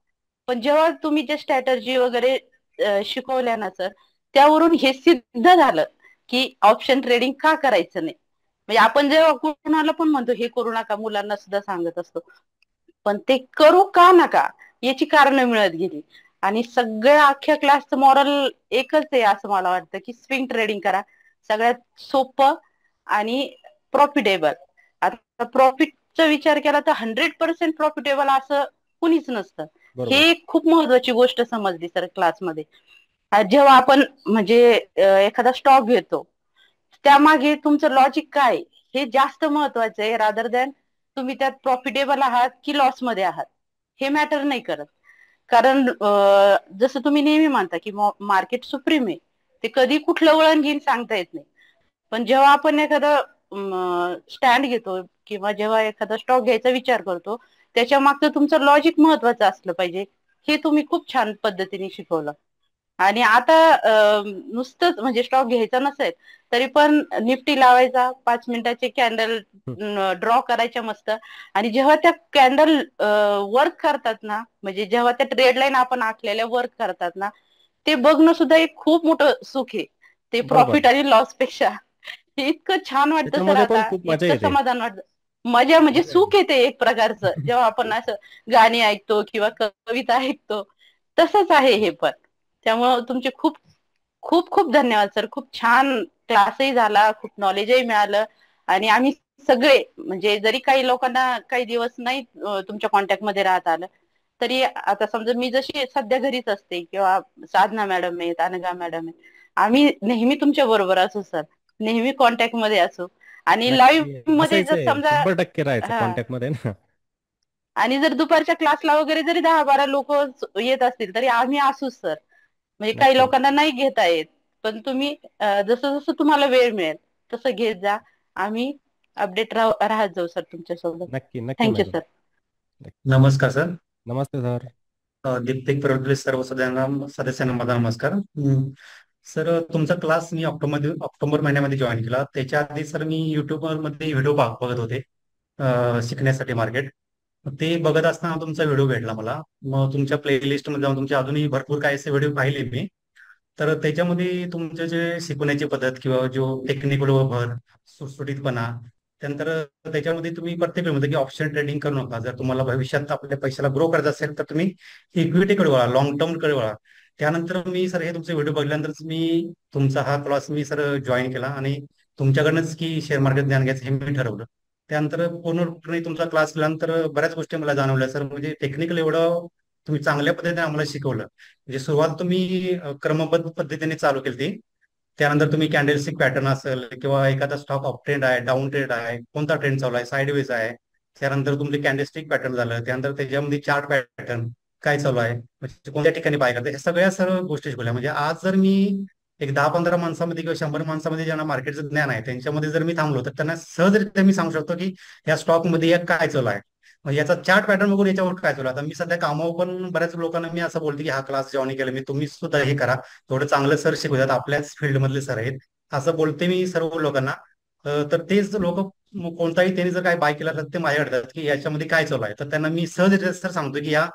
पण जेव्हा तुम्ही जे स्ट्रॅटर्जी वगैरे शिकवल्या ना सर त्यावरून हे सिद्ध झालं की ऑप्शन ट्रेडिंग का करायचं नाही. म्हणजे आपण जेव्हा कुणाला पण म्हणतो हे करू नका, मुलांना सुद्धा सांगत असतो, पण ते करू का नका याची कारणं मिळत गेली. आणि सगळ्या अख्ख्या क्लासचं मॉरल एकच आहे असं मला वाटतं की स्विंग ट्रेडिंग करा, सगळ्यात सोपं आणि प्रॉफिटेबल. आता प्रॉफिटचा विचार केला तर 100% प्रॉफिटेबल असं कुणीच नसतं. बरोबर. हे खूप महत्वाची गोष्ट समजली सर क्लासमध्ये. जेव्हा आपण म्हणजे एखादा स्टॉक घेतो त्यामागे तुमचं लॉजिक काय हे जास्त महत्वाचं आहे, रादर दॅन तुम्ही त्यात प्रॉफिटेबल आहात की लॉस मध्ये आहात हे मॅटर नाही करत. कारण जसं तुम्ही नेहमी मानता की मार्केट सुप्रीम आहे, ते कधी कुठलं वळण घेईन सांगता येत नाही. पण जेव्हा आपण एखादा स्टँड घेतो किंवा जेव्हा एखादा स्टॉक घ्यायचा विचार करतो त्याच्या मागचं तुमचं लॉजिक महत्वाचं असलं पाहिजे, हे तुम्ही खूप छान पद्धतीने शिकवलं. आणि आता नुसतंच म्हणजे स्टॉक घ्यायचा नसेल तरी पण निफ्टी लावायचा, 5 मिनिटाचे कॅन्डल ड्रॉ करायच्या मस्त, आणि जेव्हा त्या कॅन्डल वर्क करतात ना, म्हणजे जेव्हा त्या ट्रेड लाईन आपण आखलेल्या वर्क करतात ना, ते बघणं सुद्धा एक खूप मोठं सुख आहे, ते बरोबर. प्रॉफिट आणि लॉस पेक्षा. हे इतकं छान वाटतं सर, त्याच्यामध्ये पण आता खूप मजा इतकं येते. समाधान वाटतं. मजा म्हणजे सुख येते एक प्रकारचं जेव्हा आपण असं गाणी ऐकतो किंवा कविता ऐकतो, तसंच आहे हे पण. त्यामुळं तुमचे खूप खूप खूप धन्यवाद सर, खूप छान क्लासही झाला, खूप नॉलेजही मिळालं आणि आम्ही सगळे म्हणजे जरी काही लोकांना काही दिवस नाही तुमच्या कॉन्टॅक्ट मध्ये राहत आलं तरी आता समजा मी जशी सध्या घरीच असते किंवा साधना मॅडम आहेत, अनघा मॅडम आहेत, आम्ही नेहमी तुमच्या बरोबर असू सर, नेहमी कॉन्टॅक्ट मध्ये असू आणि लाईव्ह नक्की मध्ये जर असायचंय, समजा 100% राहायचं हा कॉन्टॅक्ट मध्ये ना. आणि जर दुपारच्या क्लासला वगैरे जरी 10-12 लोक येत असतील तरी आम्ही असू सर. म्हणजे काही नक्की लोकांना नाही घेता येत पण तुम्ही जसं जसं तुम्हाला वेळ मिळेल तसं घेत जा. आम्ही अपडेट राहत जाऊ सर तुमच्यासोबत. नक्की नक्की थँक्यू मॅडम. सर. नमस्कार सर. नमस्ते सर. दीप्तिक प्रवृत्ती सर्व सदस्यांना माझा नमस्कार. सर तुमचा क्लास मी ऑक्टोबर महिन्यामध्ये जॉईन केला. त्याच्या आधी सर मी युट्यूबवर मध्ये व्हिडिओ बघत होते शिकण्यासाठी मार्केट. ते बघत असताना तुमचा व्हिडिओ भेटला मला. मग तुमच्या प्लेलिस्ट मध्ये जाऊन तुमचे अजूनही भरपूर काही असे व्हिडिओ पाहिले मी. तर त्याच्यामध्ये तुमचे जे शिकवण्याची पद्धत किंवा जो टेक्निकल भर सुटसुटीतपणा, त्यानंतर त्याच्यामध्ये तुम्ही प्रत्येक वेळी की ऑप्शन ट्रेडिंग करू नका. जर तुम्हाला भविष्यात आपल्या पैशाला ग्रो करायचं असेल तर तुम्ही इक्विटीकडे वळा, लॉंग टर्म कडे वळा. त्यानंतर मी सर हे तुमचे व्हिडिओ बघितल्यानंतर मी तुमचा हा क्लास मी सर जॉईन केला आणि तुमच्याकडनंच की शेअर मार्केट ज्ञान घ्यायचं हे मी ठरवलं. त्यानंतर पूर्णपणे तुमचा क्लास केल्यानंतर बऱ्याच गोष्टी मला जाणवल्या सर. म्हणजे टेक्निकल एवढं तुम्ही चांगल्या पद्धतीने आम्हाला शिकवलं. म्हणजे सुरुवात तुम्ही क्रमबद्ध पद्धतीने चालू केली ती. त्यानंतर तुम्ही कॅन्डलस्टिक पॅटर्न असेल किंवा एखादा स्टॉक अप ट्रेंड आहे, डाऊन ट्रेंड आहे, कोणता ट्रेंड चालू आहे, साईडवेज आहे, त्यानंतर तुमचे कॅन्डलस्टिक पॅटर्न झालं, त्यानंतर त्याच्यामध्ये चार्ट पॅटर्न काय चालू आहे, म्हणजे कोणत्या ठिकाणी बाय करते, हे सगळ्या सर्व गोष्टी शिकवल्या. म्हणजे आज जर मी एक 10-15 माणसामध्ये किंवा 100 माणसामध्ये ज्यांना मार्केटचं ज्ञान आहे त्यांच्यामध्ये जर मी थांबलो तर त्यांना सहजरित्या मी सांगू शकतो की या स्टॉकमध्ये या काय चालू आहे, म्हणजे याचा चार्ट पॅटर्न बघून याच्यावर काय चालू आहे. आता मी सध्या कामावर पण बऱ्याच लोकांना मी असं बोलतो की हा क्लास जॉईन केला मी, तुम्ही सुद्धा हे करा, थोडं चांगलं सर शिकवतात, आपल्याच फील्ड मधले सर आहेत, असं बोलते मी सर्व लोकांना. तर तेच लोक कोणताही त्यांनी जर काय बाय केला तर ते माझ्याकडे येतात की याच्यामध्ये काय चालू आहे. तर त्यांना मी सहजरित्या सर सांगतो की या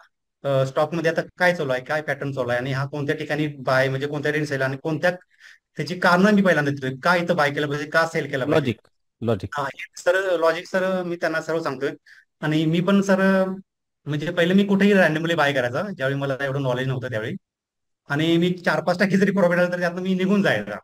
स्टॉक मध्ये आता काय चालू आहे, काय पॅटर्न चालू आहे आणि हा कोणत्या ठिकाणी बाय म्हणजे कोणत्या रेंज सेल आणि कोणत्या त्याची कारण मी पहिल्यांदा देतोय, का इथं बाय केलं पाहिजे, का सेल केलं पाहिजे. लॉजिक लॉजिक हा सर लॉजिक सर मी त्यांना सर्व सांगतोय. आणि मी पण सर म्हणजे पहिले मी कुठेही रॅन्डमली बाय करायचा ज्यावेळी मला एवढं नॉलेज नव्हतं त्यावेळी, आणि मी 4-5% जरी प्रॉफिट आलं तर त्यातनं मी निघून जायचा.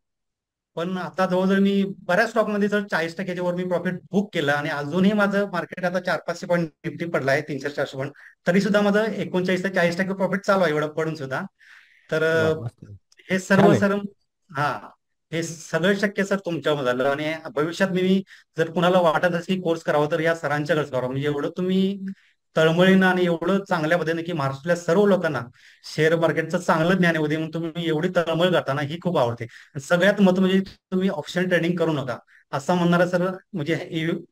पण आता जवळजवळ मी बऱ्याच स्टॉकमध्ये जर 40%च्या वर मी प्रॉफिट बुक केलं आणि अजूनही माझं मार्केट आता 400-500 पॉईंट निफ्टी पडलाय, 300-400 पॉईंट, तरी सुद्धा माझं 39 ते 40% प्रॉफिट चालू आहे एवढं पडून सुद्धा. तर वा मस्त. हे छान सर्व आहे. सर हा हे सगळं शक्य सर तुमच्यामध्ये झालं. आणि भविष्यात मी जर कुणाला वाटत असेल की कोर्स करावा तर या सरांच्याकडेच करावा. म्हणजे एवढं तुम्ही तळमळीनं आणि एवढं चांगल्या पद्धतीने की महाराष्ट्रातल्या सर्व लोकांना शेअर मार्केटचं चांगलं ज्ञान येऊ दे म्हणून तुम्ही एवढी तळमळ करताना ही खूप आवडते. सगळ्यात महत्व म्हणजे तुम्ही ऑप्शन ट्रेडिंग करू नका असं म्हणणारा सर म्हणजे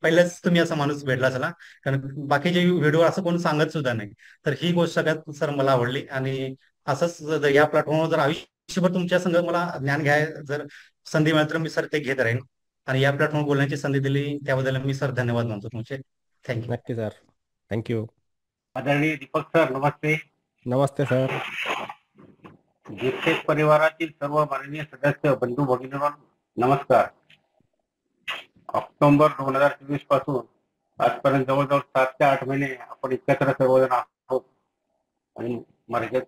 पहिल्याच तुम्ही असा माणूस भेटला असेल, कारण बाकीचे व्हिडिओ असं कोण सांगत सुद्धा नाही. तर ही गोष्ट सगळ्यात सर मला आवडली. आणि असंच या प्लॅटफॉर्मवर जर आयुष्यभर तुमच्या संग मला ज्ञान घ्याय जर संधी मिळाली तर मी सर ते घेत राहीन. आणि या प्लॅटफॉर्मवर बोलण्याची संधी दिली त्याबद्दल मी सर धन्यवाद मानतो तुमचे. थँक्यू. नक्की सर. थँक्यू. आदरणीय दीपक सर नमस्ते. नमस्ते सर. दीपक परिवारातील सर्व माननीय सदस्य बंधू भगिनींनो नमस्कार. ऑक्टोबर 2024 पासून आजपर्यंत जवळजवळ 7 ते 8 महिने आपण एकत्र सर्वजण आहोत आणि मार्केट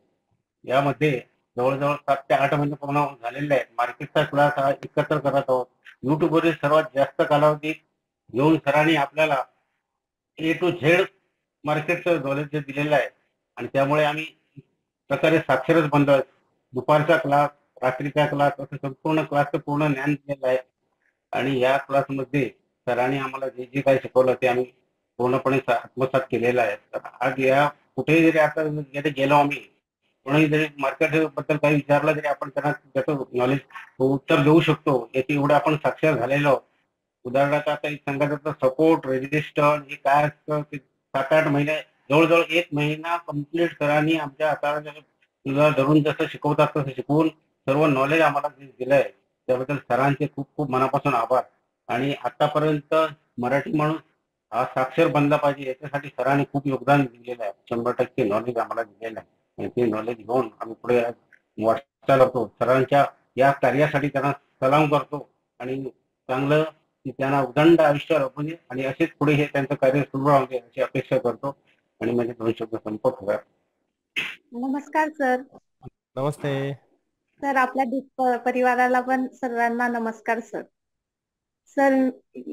यामध्ये जवळजवळ 7 ते 8 महिने पूर्ण झालेले आहेत. मार्केटचा क्लास हा एकत्र करत आहोत. युट्यूबवरील सर्वात जास्त कालावधी घेऊन सरांनी आपल्याला ए टू झेड मार्केटचं नॉलेज दिलेलं आहे आणि त्यामुळे आम्ही प्रकारे साक्षरच बनलो आहे. दुपारचा क्लास, रात्रीचा क्लास असं संपूर्ण क्लासचं पूर्ण ज्ञान दिलेलं आहे. आणि या क्लासमध्ये सरांनी आम्हाला जे जे काही शिकवलं ते आम्ही पूर्णपणे आत्मसात केलेलं आहे. तर आज या कुठेही जरी आता जरी गेलो आम्ही, कोणी जरी मार्केट बद्दल काही विचारलं तरी आपण त्यांना त्याचं नॉलेज उत्तर देऊ शकतो याची एवढं आपण साक्षर झालेलो आहोत. उदाहरणार्थ आता एक सांगायचं सपोर्ट रेजिस्टर हे काय असतं ते 7-8 महिने जवळजवळ 1 महिना कम्प्लीट सरांनी आमच्या हाताला धरून जसं शिकवतात तसं शिकवून सर्व नॉलेज आम्हाला दिलंय. त्याबद्दल सरांचे खूप खूप मनापासून आभार. आणि आतापर्यंत मराठी माणूस हा साक्षर बनला पाहिजे याच्यासाठी सरांनी खूप योगदान दिलेलं आहे. 100% नॉलेज आम्हाला दिलेलं आहे आणि ते नॉलेज घेऊन आम्ही पुढे वाटचाल करतो. सरांच्या या कार्यासाठी त्यांना सलाम करतो आणि चांगलं त्यांना उदंड आयुष्य लाभू दे आणि असेच पुढे हे त्यांचं कार्य सुरू राहू दे अशी अपेक्षा करतो आणि माझे 2 शब्द संपत होतात. नमस्कार सर. नमस्ते. सर आपल्या परिवाराला पण सर्वांना नमस्कार सर. सर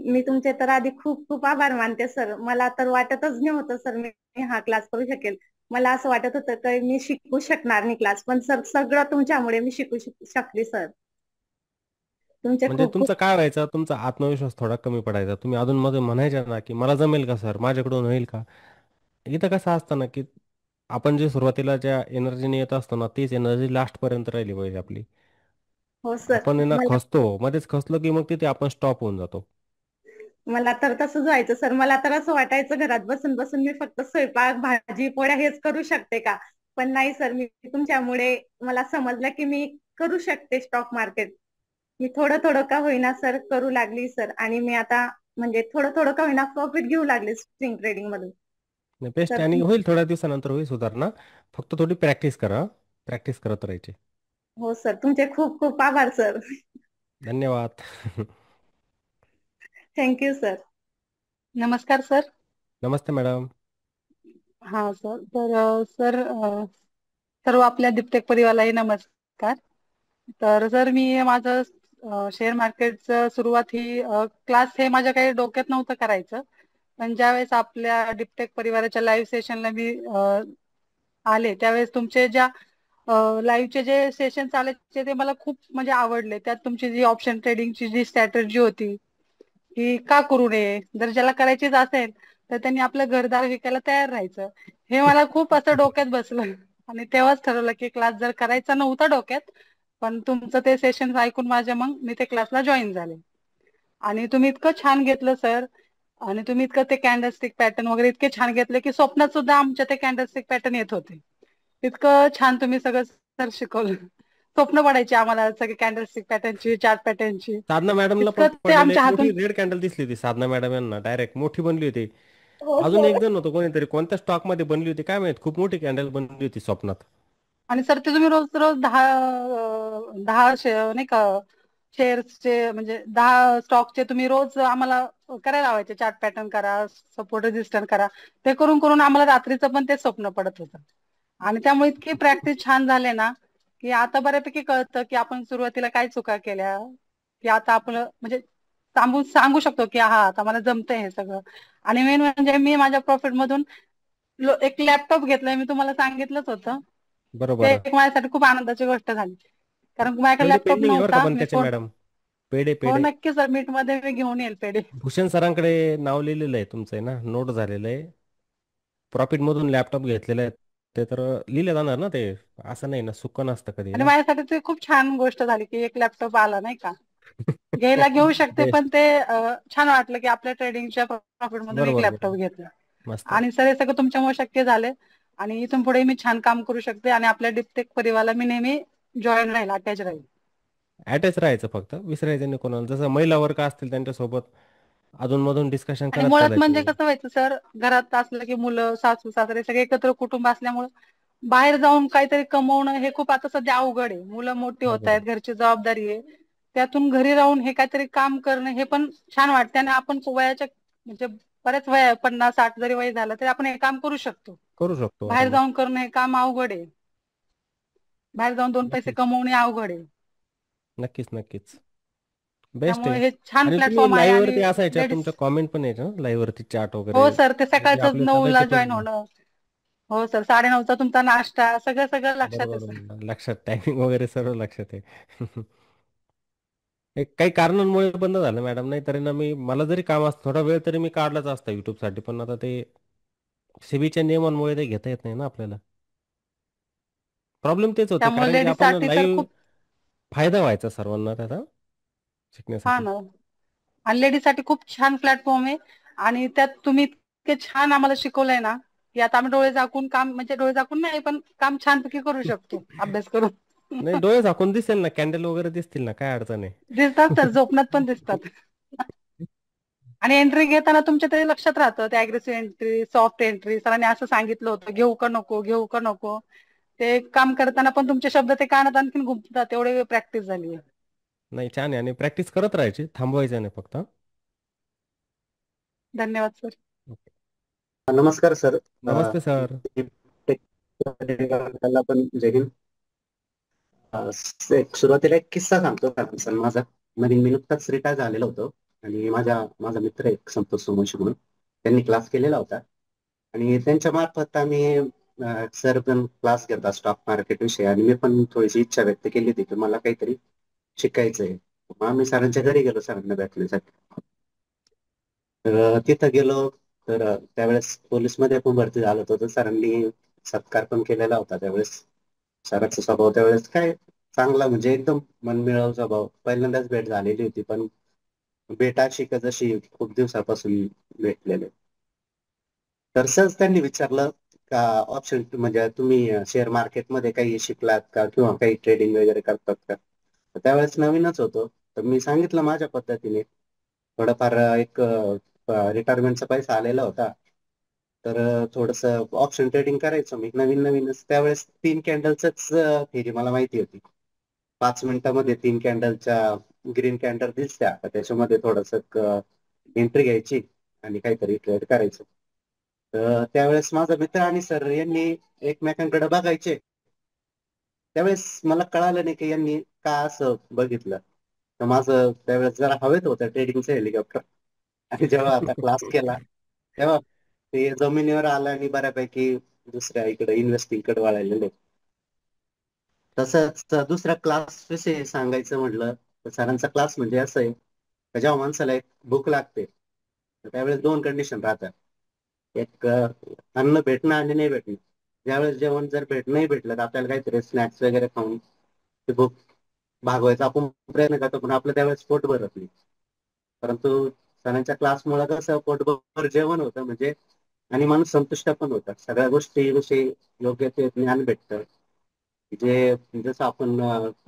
मी तुमचे तर आधी खूप खूप आभार मानते सर. मला तर वाटतच नव्हतं सर मी हा क्लास करू शकेल. मला असं वाटत होतं की मी शिकू शकणार नाही क्लास, पण सर सगळं तुमच्यामुळे मी शिकू शकली सर. तुमचे म्हणजे खूप खूप तुमचं काय व्हायचं, तुमचा आत्मविश्वास थोडा कमी पडायचा. तुम्ही अधूनमधून म्हणायच्या ना, की मला जमेल का सर? माझ्याकडून होईल का? इथं कसं असतं ना, की आपण जे सुरुवातीला ज्या एनर्जीने येत असतो ना, तीच एनर्जी लास्टपर्यंत राहिली पाहिजे आपली. हो सर. आपण आहे ना मला खचतो, मध्येच खचलो की मग तिथे आपण स्टॉप होऊन जातो. मला तर तसंच व्हायचं सर. मला तर असं वाटायचं घरात बसून बसून मी फक्त स्वयंपाक भाजी पोळ्या हेच करू शकते का, पण नाही सर. मी तुमच्यामुळे मला समजलं की मी करू शकते स्टॉक मार्केट. मी थोडं थोडं का होईना सर करू लागली सर, आणि मी आता म्हणजे थोडं थोडं का होईना प्रॉफिट घेऊ लागले स्विंग ट्रेडिंग मधून बेस्ट सर. आणि होईल थोड्या दिवसानंतर होईल सुधारणा. फक्त थोडी प्रॅक्टिस करा. प्रॅक्टिस करत राहायची. हो सर, तुमचे खूप खूप आभार सर. धन्यवाद. Thank you sir. नमस्कार सर. नमस्ते मॅडम. हा सर. तर सर सर्व आपल्या दिप्टेक परिवारालाही नमस्कार. तर सर मी माझं शेअर मार्केटचं सुरुवात ही क्लास हे माझ्या काही डोक्यात नव्हतं करायचं, पण ज्यावेळेस आपल्या डिप्टेक परिवाराच्या लाईव्ह सेशनला मी आले त्यावेळेस तुमचे ज्या लाईव्हचे जे सेशन चालायचे ते मला खूप म्हणजे आवडले. त्यात तुमची जी ऑप्शन ट्रेडिंगची जी स्ट्रॅटर्जी होती की का करू नये, जर ज्याला करायचीच असेल तर त्यांनी आपलं घरदार विकायला तयार राहायचं, हे मला खूप असं डोक्यात बसलं. आणि तेव्हाच ठरवलं की क्लास जर करायचा नव्हता डोक्यात, पण तुमचं ते सेशन ऐकून मग मी ते क्लासला जॉईन झाले. आणि तुम्ही इतकं छान घेतलं सर, आणि तुम्ही इतकं ते कॅन्डलस्टिक पॅटर्न वगैरे इतके छान घेतले की स्वप्नात सुद्धा आमच्या ते कॅन्डलस्टिक पॅटर्न येत होते. इतकं छान तुम्ही सगळं सर शिकवलं. स्वप्न पडायचे आम्हाला सगळे कॅन्डलस्टिक पॅटर्नची, चार्ट पॅटर्नची. साधना मॅडमला पण इतकं ते पडलेलं आमच्या एक मोठी हातून. रेड कॅन्डल दिसली होती साधना मॅडम यांना, डायरेक्ट मोठी बनली होती. हो अजून एक सर. जण होतं कोणीतरी, कोणत्या स्टॉक मध्ये बनली होती काय माहित, खूप मोठी कॅन्डल बनली होती स्वप्नात. आणि सर ते तुम्ही रोज रोज 10 नाही का शेअर्सचे म्हणजे 10 स्टॉकचे तुम्ही रोज आम्हाला करायला लावायचे. चार्ट पॅटर्न करा, सपोर्ट रेजिस्टर करा. ते करून करून आम्हाला रात्रीचं पण ते स्वप्न पडत होतं. आणि त्यामुळे इतकी प्रॅक्टिस छान झाले ना की आता बऱ्यापैकी कळतं की आपण सुरुवातीला काय चुका केल्या, की आता आपलं म्हणजे सांगू शकतो की हा आता मला जमतंय हे सगळं. आणि मेन म्हणजे मी माझ्या प्रॉफिट मधून एक लॅपटॉप घेतलाय, मी तुम्हाला सांगितलंच होतं. ते बरोबर. एक माझ्यासाठी खूप आनंदाची गोष्ट झाली, कारण माझ्याकडे पेढे लॅपटॉप पेंडिंग आहे बरं का नव्हता. पण मी त्याचे मॅडम. पेढे हो पेढे नक्की सर, मीट मध्ये मी घेऊन येईल पेढे. भूषण सरांकडे नाव लिहिलेलं आहे तुमचं आहे ना, नोट झालेलं आहे. प्रॉफिट मधून लॅपटॉप घेतलेले आहेत ते तर लिहिले जाणार ना ते, असं नाही ना, सुक्क नसतं कधी आणि ना. माझ्यासाठी ते खूप छान गोष्ट झाली की एक लॅपटॉप आला नाही का. घ्यायला घेऊ शकते, बेस्ट. पण ते छान वाटलं की आपल्या ट्रेडिंगच्या प्रॉफिट मधून एक बरोबर लॅपटॉप बरोबर. घेतला. मस्त. आणि सर हे सगळं तुमच्यामुळे शक्य झाले, आणि इथून पुढे मी छान काम करू शकते आणि आपल्या डिप्टेक परिवाराला मी नेहमी जॉईन राहील, अटॅच राहील. अटॅच राहायचं, फक्त विसरायचं नाही कोणाला. जसं महिला वर्ग असतील त्यांच्यासोबत अधूनमधून डिस्कशन आणि करत मुळात म्हणजे चालायचे. कसं व्हायचं सर, घरात असलं की मुलं सासू सासरे सगळे एकत्र कुटुंब असल्यामुळं बाहेर जाऊन काहीतरी कमवणं हे खूप आता सध्या अवघड आहे. मुलं मोठी होत बरोबर. आहेत, घरची जबाबदारी आहे, त्यातून घरी राहून हे काहीतरी काम करणं हे पण छान वाटते. आणि आपण वयाच्या म्हणजे बऱ्याच वय 50-60 जरी वय झालं तरी आपण हे काम करू शकतो. करू शकतो बाहेर आरामात. जाऊन करणं हे काम अवघड आहे. बाहेर जाऊन 2 पैसे नक्कीच कमवणे अवघड आहे. नक्कीच नक्कीच. बेस्ट त्यामुळे आहे. हे छान आणि तुम्ही प्लॅटफॉर्म आहे. लाईव्ह आणि वरती असायच्या, लेडीज. तुमच्या कॉमेंट पण यायच्या लाईव्ह वरती, चॅट वगैरे हो सर, ते म्हणजे सकाळचं आपले 9 ला चालायचे जॉईन पण. होणं. हो सर, 9:30चा तुमचा नाश्ता सगळं सगळं लक्षात आहे सर. बरोबर लक्षात, टायमिंग वगैरे सर्व लक्षात आहे. एक काही कारणांमुळे बंद झालं मॅडम, नाही तरी ना मी, मला जरी काम असतं थोडा वेळ तरी मी काढलाच असता युट्यूब साठी, पण आता ते सेबीच्या नियमांमुळे ते घेता येत नाही ना आपल्याला. प्रॉब्लेम तेच होते, त्यामुळे कारण की आपण लेडीजसाठी तर लाईव्ह खूप. फायदा व्हायचा सर्वांना त्याचा हा शिकण्यासाठी. ना. आणि लेडीजसाठी खूप छान प्लॅटफॉर्म आहे. आणि त्यात तुम्ही इतके छान आम्हाला शिकवलंय ना की आता आम्ही डोळे झाकून काम, म्हणजे डोळे झाकून नाही पण काम छानपैकी करू शकतो अभ्यास करून. नाही, डोळे झाकून दिसेल ना, कॅन्डल वगैरे दिसतील ना, काय अडचण आहे. दिसतात सर, झोपण्यात पण दिसतात. आणि एंट्री घेताना तुमच्या तरी लक्षात राहतं ते अग्रेसिव्ह एंट्री, सॉफ्ट एंट्री. सरांनी असं सांगितलं होतं, घेऊ का नको, घेऊ का नको. ते काम करताना पण तुमचे शब्द ते कानात आणखीन घुमतात, एवढे प्रॅक्टिस झाली आहे. नाही, छान आहे. आणि प्रॅक्टिस करत राहायची, थांबवायचं नाही फक्त. धन्यवाद सर. नमस्कार सर. नमस्ते सर. पण जय हिंद. सुरुवातीला एक किस्सा सांगतो सर माझा. मध्ये मी नुकताच रिटायर झालेलो होतो आणि माझा मित्र एक संतोष सोमवंशी म्हणून त्यांनी क्लास केलेला होता आणि त्यांच्या मार्फत आम्ही सर पण क्लास घेता स्टॉक मार्केट विषयी आणि मी पण थोडीशी इच्छा व्यक्त केली होती की मला काहीतरी शिकायचंय. मग आम्ही सरांच्या घरी गेलो सरांना भेटण्यासाठी. तर तिथं गेलो तर त्यावेळेस पोलीसमध्ये पण भरती झालो होतो तर सरांनी सत्कार पण केलेला होता त्यावेळेस. सरांचा स्वभाव त्यावेळेस काय चांगला म्हणजे एकदम मनमिळाऊ स्वभाव. पहिल्यांदाच भेट झालेली होती पण भेट अशी का जशी खूप दिवसापासून भेटलेले. तर सहज त्यांनी विचारलं का ऑप्शन म्हणजे तुम्ही शेअर मार्केटमध्ये काही शिकलात का किंवा काही ट्रेडिंग वगैरे करतात का. तर त्यावेळेस नवीनच होतो तर मी सांगितलं माझ्या पद्धतीने. थोडंफार एक रिटायरमेंटचा पैसा आलेला होता तर थोडस ऑप्शन ट्रेडिंग करायचो मी नवीनच. त्यावेळेस 3 कॅन्डलच थेरी मला माहिती होती. 5 मिनिटामध्ये 3 कॅन्डलच्या ग्रीन कॅन्डल दिसत्या त्याच्यामध्ये थोडस एंट्री घ्यायची आणि काहीतरी ट्रेड करायचं. तर त्यावेळेस माझा मित्र आणि सर यांनी एकमेकांकडे बघायचे. त्यावेळेस मला कळालं नाही की यांनी का असं बघितलं. तर माझं त्यावेळेस जरा हवेत होतं ट्रेडिंगचं हेलिकॉप्टर आणि जेव्हा आता क्लास केला तेव्हा ते जमिनीवर आलं आणि बऱ्यापैकी दुसऱ्या इकडे इन्व्हेस्टिंग कडे वळालेले. तसंच दुसऱ्या क्लास विषयी सांगायचं म्हटलं तर सरांचा क्लास म्हणजे असं आहे का जेव्हा माणसाला एक भूक लागते तर त्यावेळेस 2 कंडिशन राहतात. एक अन्न भेटणं आणि नाही भेटणं. ज्यावेळेस जेवण जर नाही भेटलं तर आपल्याला काहीतरी स्नॅक्स वगैरे खाऊन ते भूक भागवायचा आपण प्रयत्न करतो पण आपलं त्यावेळेस पोट भरत नाही. परंतु सरांच्या क्लासमुळे कसं पोटभर जेवण होतं म्हणजे आणि माणूस संतुष्ट पण होता. सगळ्या गोष्टी योग्य ते ज्ञान भेटतं. जे जसं आपण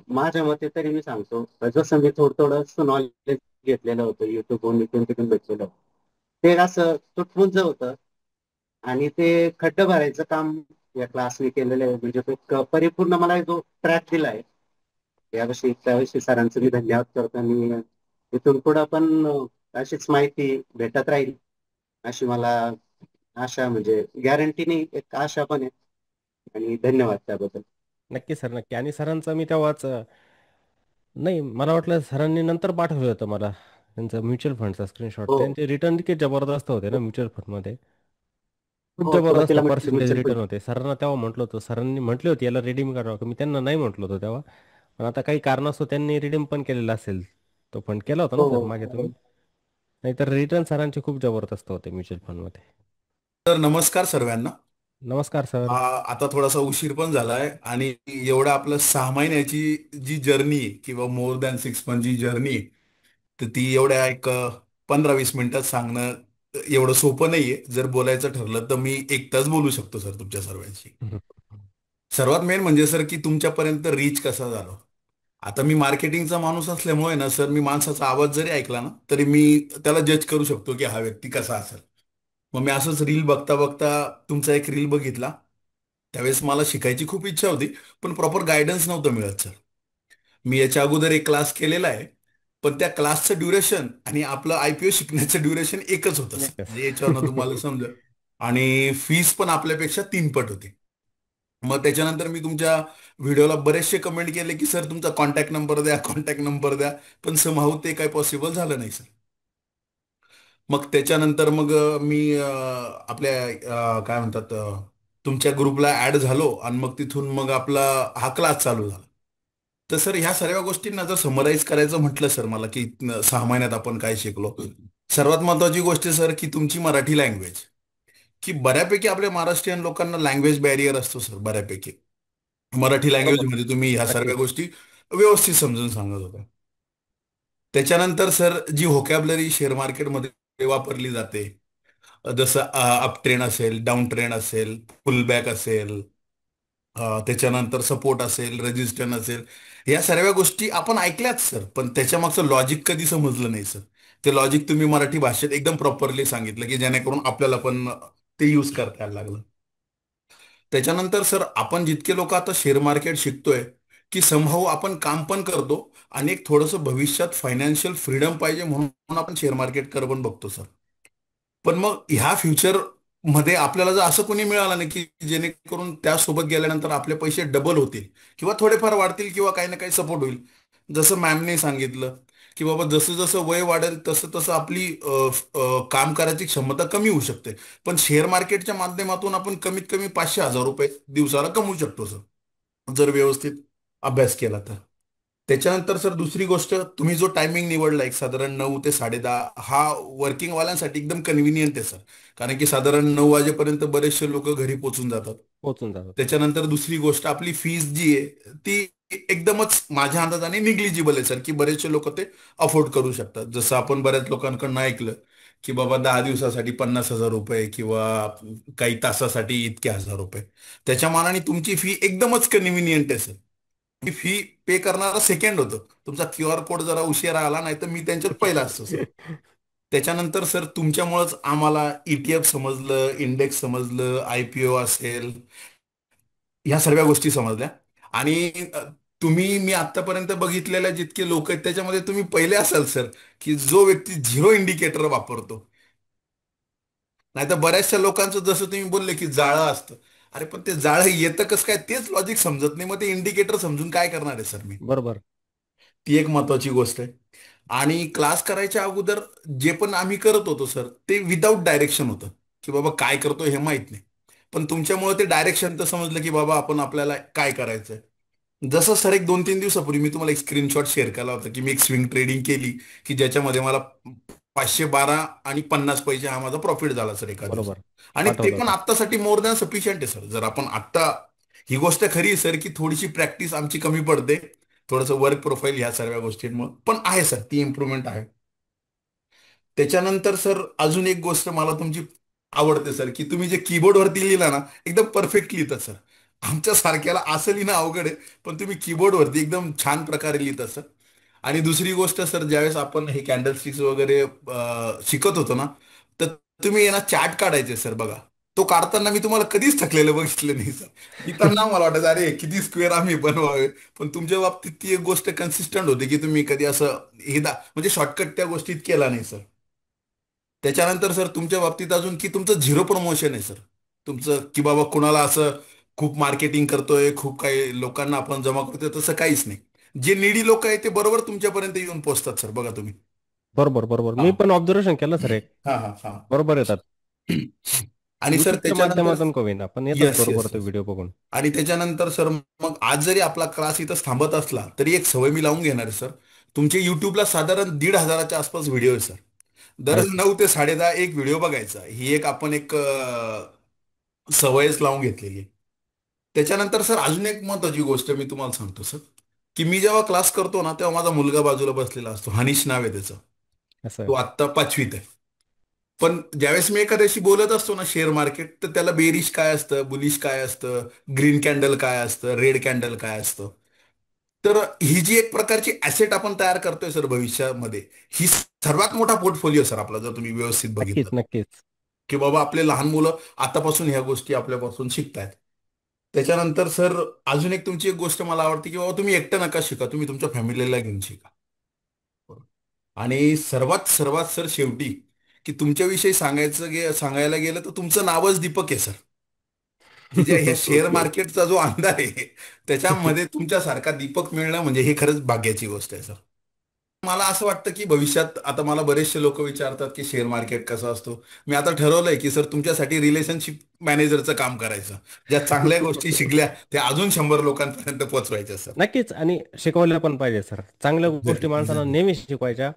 माझ्या मते तरी मी सांगतो जसं मी थोडं नॉलेज घेतलेलं होतं युट्यूबवरून इकडून तिकडून भेटलेलं होतं. ते असं तुटपुंज होतं आणि ते खड्डं भरायचं काम या क्लासने केलेलं आहे. म्हणजे एक परिपूर्ण मला जो ट्रॅक दिलाय त्याविषयी सरांचं मी धन्यवाद करतो आणि इथून पुढं पण अशीच माहिती भेटत राहील अशी मला आशा म्हणजे गॅरंटी नाही एक आशा पण आहे आणि धन्यवाद त्याबद्दल. नक्की सर, नक्की. आणि सरांचा मी तेव्हाच नाही मला वाटलं सरांनी नंतर पाठवलं होतं मला त्यांचा म्युच्युअल फंडचा स्क्रीनशॉट. हो त्यांचे रिटर्न इतके जबरदस्त होते ना म्युच्युअल फंडमध्ये. खूप हो जबरदस्त सुरुवातीला पर्सेंटेज म्युच्युअल रिटर्न फंड होते. सरांना तेव्हा म्हटलं होतं, सरांनी म्हटले होते याला रिडीम करा. मी त्यांना नाही म्हटलं होतं तेव्हा. पण आता काही कारणास्तव त्यांनी रिडीम पण केलेला असेल. तो फंड केला होता ना हो सर मागे तुम्ही? नाहीतर रिटर्न सरांचे खूप जबरदस्त होते म्युच्युअल फंडमध्ये. तर नमस्कार सर्वांना. नमस्कार सर. आता थोडासा उशीर पण झालाय आणि एवढं आपलं 6 महिन्याची जी जर्नी किंवा मोर दॅन 6 मंथची जर्नी तर ती एवढ्या एक 15-20 मिनिटात सांगणं एवढं सोपं नाहीये. जर बोलायचं ठरलं तर मी 1 तास बोलू शकतो सर तुमच्या सर्वांशी. सर्वात मेन म्हणजे सर की तुमच्यापर्यंत रीच कसा झाला. आता मी मार्केटिंगचा माणूस असल्यामुळे ना सर मी माणसाचा आवाज जरी ऐकला ना तरी मी त्याला जज करू शकतो की हा व्यक्ती कसा असेल. मग मी असंच रील बघता बघता तुमचा एक रील बघितला. त्यावेळेस मला शिकायची खूप इच्छा होती पण प्रॉपर गायडन्स नव्हतं मिळत सर. मी याच्या अगोदर एक क्लास केलेला आहे पण त्या क्लासचं ड्युरेशन आणि आपलं IPO शिकण्याचं ड्युरेशन एकच होतं सर. एकच. म्हणजे याच्यावरनं तुम्हाला समजेल. आणि फीस पण आपल्यापेक्षा 3 पट होती. मग त्याच्यानंतर मी तुमच्या व्हिडिओला बरेचसे कमेंट केले की सर तुमचा कॉन्टॅक्ट नंबर द्या, कॉन्टॅक्ट नंबर द्या. पण समहाऊ ते काही पॉसिबल झालं नाही सर. मग त्याच्यानंतर मग मी आपल्या काय म्हणतात तुमच्या ग्रुपला ऍड झालो आणि मग तिथून मग आपला हा क्लास चालू झाला. तर सर ह्या सर्व गोष्टींना जर समराईज करायचं म्हटलं सर मला की 6 महिन्यात आपण काय शिकलो. सर्वात महत्वाची गोष्ट सर की तुमची मराठी लँग्वेज की बऱ्यापैकी आपल्या महाराष्ट्रीयन लोकांना लँग्वेज बॅरियर असतो सर बऱ्यापैकी. मराठी बरोबर लँग्वेजमध्ये तुम्ही ह्या सर्व नक्कीच. गोष्टी व्यवस्थित समजून सांगत होता. त्याच्यानंतर सर जी व्होकॅबलरी शेअर मार्केटमध्ये वापरली जाते जसं अप ट्रेंड असेल, डाऊन ट्रेंड असेल, पुलबॅक असेल, त्याच्यानंतर सपोर्ट असेल, रेजिस्टन्स असेल, या सर्व गोष्टी आपण ऐकल्याच सर पण त्याच्या मागचं लॉजिक कधी समजलं नाही सर. ते लॉजिक तुम्ही मराठी भाषेत एकदम प्रॉपरली सांगितलं की जेणेकरून आपल्याला पण ते यूज करता यायला लागलं. त्याच्यानंतर सर आपण जितके लोक आता शेअर मार्केट शिकतोय की समहाऊ आपण काम पण करतो आणि एक थोडंसं भविष्यात फायनान्शियल फ्रीडम पाहिजे म्हणून आपण शेअर मार्केट कर पण बघतो सर. पण मग ह्या फ्युचर मध्ये आपल्याला जर असं कोणी मिळालं नाही की जेणेकरून त्यासोबत गेल्यानंतर आपले पैसे डबल होतील किंवा थोडेफार वाढतील किंवा काही ना काही सपोर्ट होईल. जसं मॅमने सांगितलं की बाबा जसं जसं वय वाढेल तसं तसं आपली काम करायची क्षमता कमी होऊ शकते. पण शेअर मार्केटच्या माध्यमातून आपण कमीत कमी 500,000 रुपये दिवसाला कमवू शकतो सर, जर व्यवस्थित अभ्यास केला तर. त्याच्यानंतर सर दुसरी गोष्ट, तुम्ही जो टायमिंग निवडला एक साधारण 9 ते 10:30, हा वर्किंग वाल्यांसाठी एकदम कन्व्हिनियंट आहे सर. कारण की साधारण 9 वाजेपर्यंत बरेचसे लोक घरी पोहोचून जातात. पोहोचून जातात. त्याच्यानंतर दुसरी गोष्ट, आपली फीस जी आहे ती एकदमच माझ्या अंदाजाने निग्लिजिबल आहे सर, की बरेचसे लोक ते अफोर्ड करू शकतात. जसं आपण बऱ्याच लोकांकडनं ऐकलं की बाबा 10 दिवसासाठी 50,000 रुपये किंवा काही तासासाठी इतके 1,000 रुपये. त्याच्या मानाने तुमची फी एकदमच कन्व्हिनियंट आहे सर. मी फी पे करणारा सेकंड होतो. तुमचा QR कोड जरा उशिरा आला नाही तर मी त्यांच्यात पहिला असतो सर. त्याच्यानंतर सर तुमच्यामुळेच आम्हाला ETF समजलं, इंडेक्स समजलं, IPO असेल, ह्या सर्व गोष्टी समजल्या. आणि मी आतापर्यंत बघितलेल्या जितके लोक आहेत त्याच्यामध्ये तुम्ही पहिले असाल सर, की जो व्यक्ती झिरो इंडिकेटर वापरतो. नाही तर बऱ्याचशा लोकांचं जसं तुम्ही बोलले की जाळं असतं. अरे पण ते जाळं येतं कसं काय तेच लॉजिक समजत नाही, मग ते इंडिकेटर समजून काय करणार आहे सर मी. बरोबर. ती एक महत्वाची गोष्ट आहे. आणि क्लास करायच्या अगोदर जे पण आम्ही करत होतो सर ते विदाऊट डायरेक्शन होतं, की बाबा काय करतो हे माहित नाही. पण तुमच्यामुळे ते डायरेक्शन तर समजलं की बाबा आपण आपल्याला काय करायचंय. जसं सर एक 2-3 दिवसापूर्वी मी तुम्हाला एक स्क्रीनशॉट शेअर केला होता की मी एक स्विंग ट्रेडिंग केली की ज्याच्यामध्ये मला 512 आणि 50 पैसे हा माझा प्रॉफिट झाला सर एका दिवसात. बरोबर. आणि ते पाठवलं पण होतं. आत्तासाठी मोर दॅन सफिशियंट आहे सर. जर आपण आत्ता, ही गोष्ट खरी आहे सर की थोडीशी प्रॅक्टिस आमची कमी पडते, थोडंसं वर्क प्रोफाईल ह्या सर्व गोष्टींमुळे, पण आहे सर ती इम्प्रूव्हमेंट आहे. त्याच्यानंतर सर अजून एक गोष्ट मला तुमची आवडते सर, की तुम्ही जे कीबोर्डवरती लिहिला ना एकदम परफेक्ट लिहिता सर. आमच्या सारख्याला असं लिहिणं अवघड आहे, पण तुम्ही कीबोर्डवरती एकदम छान प्रकारे लिहिता सर. आणि दुसरी गोष्ट सर, ज्यावेळेस आपण हे कॅन्डलस्टिक्स वगैरे शिकत होतो ना, तर तुम्ही ना चार्ट काढायचे सर बघा. तो काढताना मी तुम्हाला कधीच थकलेलं बघितलं नाही सर. लिहिताना मला वाटायचं अरे किती स्क्वेअर आम्ही बनवावे. पण तुमच्या बाबतीत ती एक गोष्ट कन्सिस्टंट होती की तुम्ही कधी असं म्हणजे शॉर्टकट त्या गोष्टीत केला नाही सर. त्याच्यानंतर सर तुमच्या बाबतीत अजून की तुमचं झिरो प्रमोशन आहे सर. तुमचं की बाबा कुणाला असं खूप मार्केटिंग करतोय, खूप काही लोकांना आपण जमा करतोय, तसं काहीच नाही. जे निडी लोक आहेत ते बरोबर तुमच्यापर्यंत येऊन पोहोचतात सर, बघा तुम्ही. बरोबर बरोबर. हा मी पण ऑब्झर्वेशन केलं सर एक. हा हा हा. बरोबर येतात. आणि सर युट्यूबच्या त्याच्यानंतर माध्यमातून का होईना पण येतात येस बरोबर येस ते येस. व्हिडिओ बघून. आणि त्याच्यानंतर सर मग आज जरी आपला क्लास इथं थांबत असला तरी एक सवय मी लावून घेणार आहे सर. तुमचे युट्यूबला साधारण 1,500च्या आसपास व्हिडिओ आहे सर. दर आहेत. 9 ते 10:30 एक व्हिडिओ बघायचा, ही एक आपण एक सवयच लावून घेतलेली आहे. त्याच्यानंतर सर अजून एक महत्वाची गोष्ट मी तुम्हाला सांगतो सर, की मी जेव्हा क्लास करतो ना तेव्हा माझा मुलगा बाजूला बसलेला असतो. हनीश नाव आहे त्याचं. असं तो आत्ता 5वीत आहे. पण ज्यावेळेस मी एखाद्याशी बोलत असतो ना शेअर मार्केट, तर त्याला बेरिश काय असतं, बुलिश काय असतं, ग्रीन कॅन्डल काय असतं, रेड कॅन्डल काय असतं. तर ही जी एक प्रकारची ऍसेट आपण तयार करतोय सर भविष्यामध्ये, ही सर्वात मोठा पोर्टफोलिओ सर आपला, जर तुम्ही व्यवस्थित नक्कीच बघितलं नक्कीच. की बाबा आपले लहान मुलं आतापासून ह्या गोष्टी आपल्यापासून शिकतायत. त्याच्यानंतर सर अजून एक तुमची एक गोष्ट मला आवडते की बाबा तुम्ही एकटं नका शिका, तुम्ही तुमच्या फॅमिलीला घेऊन शिका. आणि सर्वात सर्वात सर शेवटी की तुमच्याविषयी सांगायला गेलं तर तुमचं नावच दीपक आहे सर. की जे ह्या शेअर मार्केटचा जो अंधार आहे त्याच्यामध्ये तुमच्यासारखा दीपक मिळणं म्हणजे हे खरंच भाग्याची गोष्ट आहे सर. मला असं वाटतं की भविष्यात आता मला बरेचसे लोक विचारतात की शेअर मार्केट कसं असतो. मी आता ठरवलंय की सर तुमच्यासाठी रिलेशनशिप मॅनेजरचं काम करायचं. ज्या चांगल्या गोष्टी शिकल्या त्या अजून 100 लोकांपर्यंत पोहोचवायच्या सर. नक्कीच. आणि शिकवल्या पण पाहिजे सर. चांगल्या गोष्टी एक्झॅक्टली माणसांना एक्झॅक्टली. नेहमी शिकवायच्या.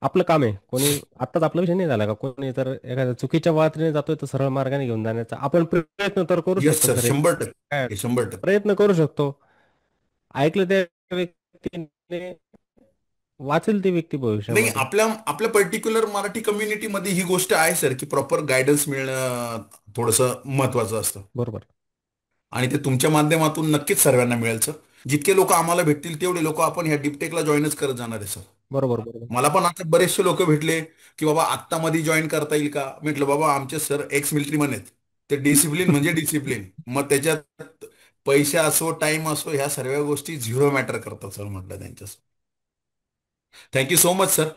आपलं काम आहे. कोणी आत्ताच आपला विषय नाही झाला का, कोणी तर एखाद्या चुकीच्या वाटेने जातोय तर सरळ मार्गाने घेऊन जाण्याचा आपण प्रयत्न तर करू येस शकतो सर, सर. 100%. काय हे 100%. प्रयत्न करू शकतो. ऐकलं त्या व्यक्तीने वाचेल ती व्यक्ती नाही, भविष्यामध्ये. आपल्या आपल्या पर्टिक्युलर मराठी कम्युनिटीमध्ये ही गोष्ट आहे सर की प्रॉपर गायडन्स मिळणं थोडंसं महत्वाचं असतं. बरोबर. आणि ते तुमच्या माध्यमातून नक्कीच सर्वांना मिळेल सर. जितके लोक आम्हाला भेटतील तेवढे लोक आपण ह्या डीपटेकला जॉईनच करत जाणार आहे सर. बरोबर बरोबर. मला पण आता बरेचसे लोक भेटले की बाबा आत्ता मध्ये जॉईन करता येईल का. म्हटलं बाबा आमचे सर एक्स मिलिटरी मन आहेत. ते डिसिप्लिन म्हणजे डिसिप्लिन. मग त्याच्यात पैसे असो टाइम असो ह्या सर्व गोष्टी झिरो मॅटर करतात सर म्हटलं त्यांच्या. Thank you so much sir.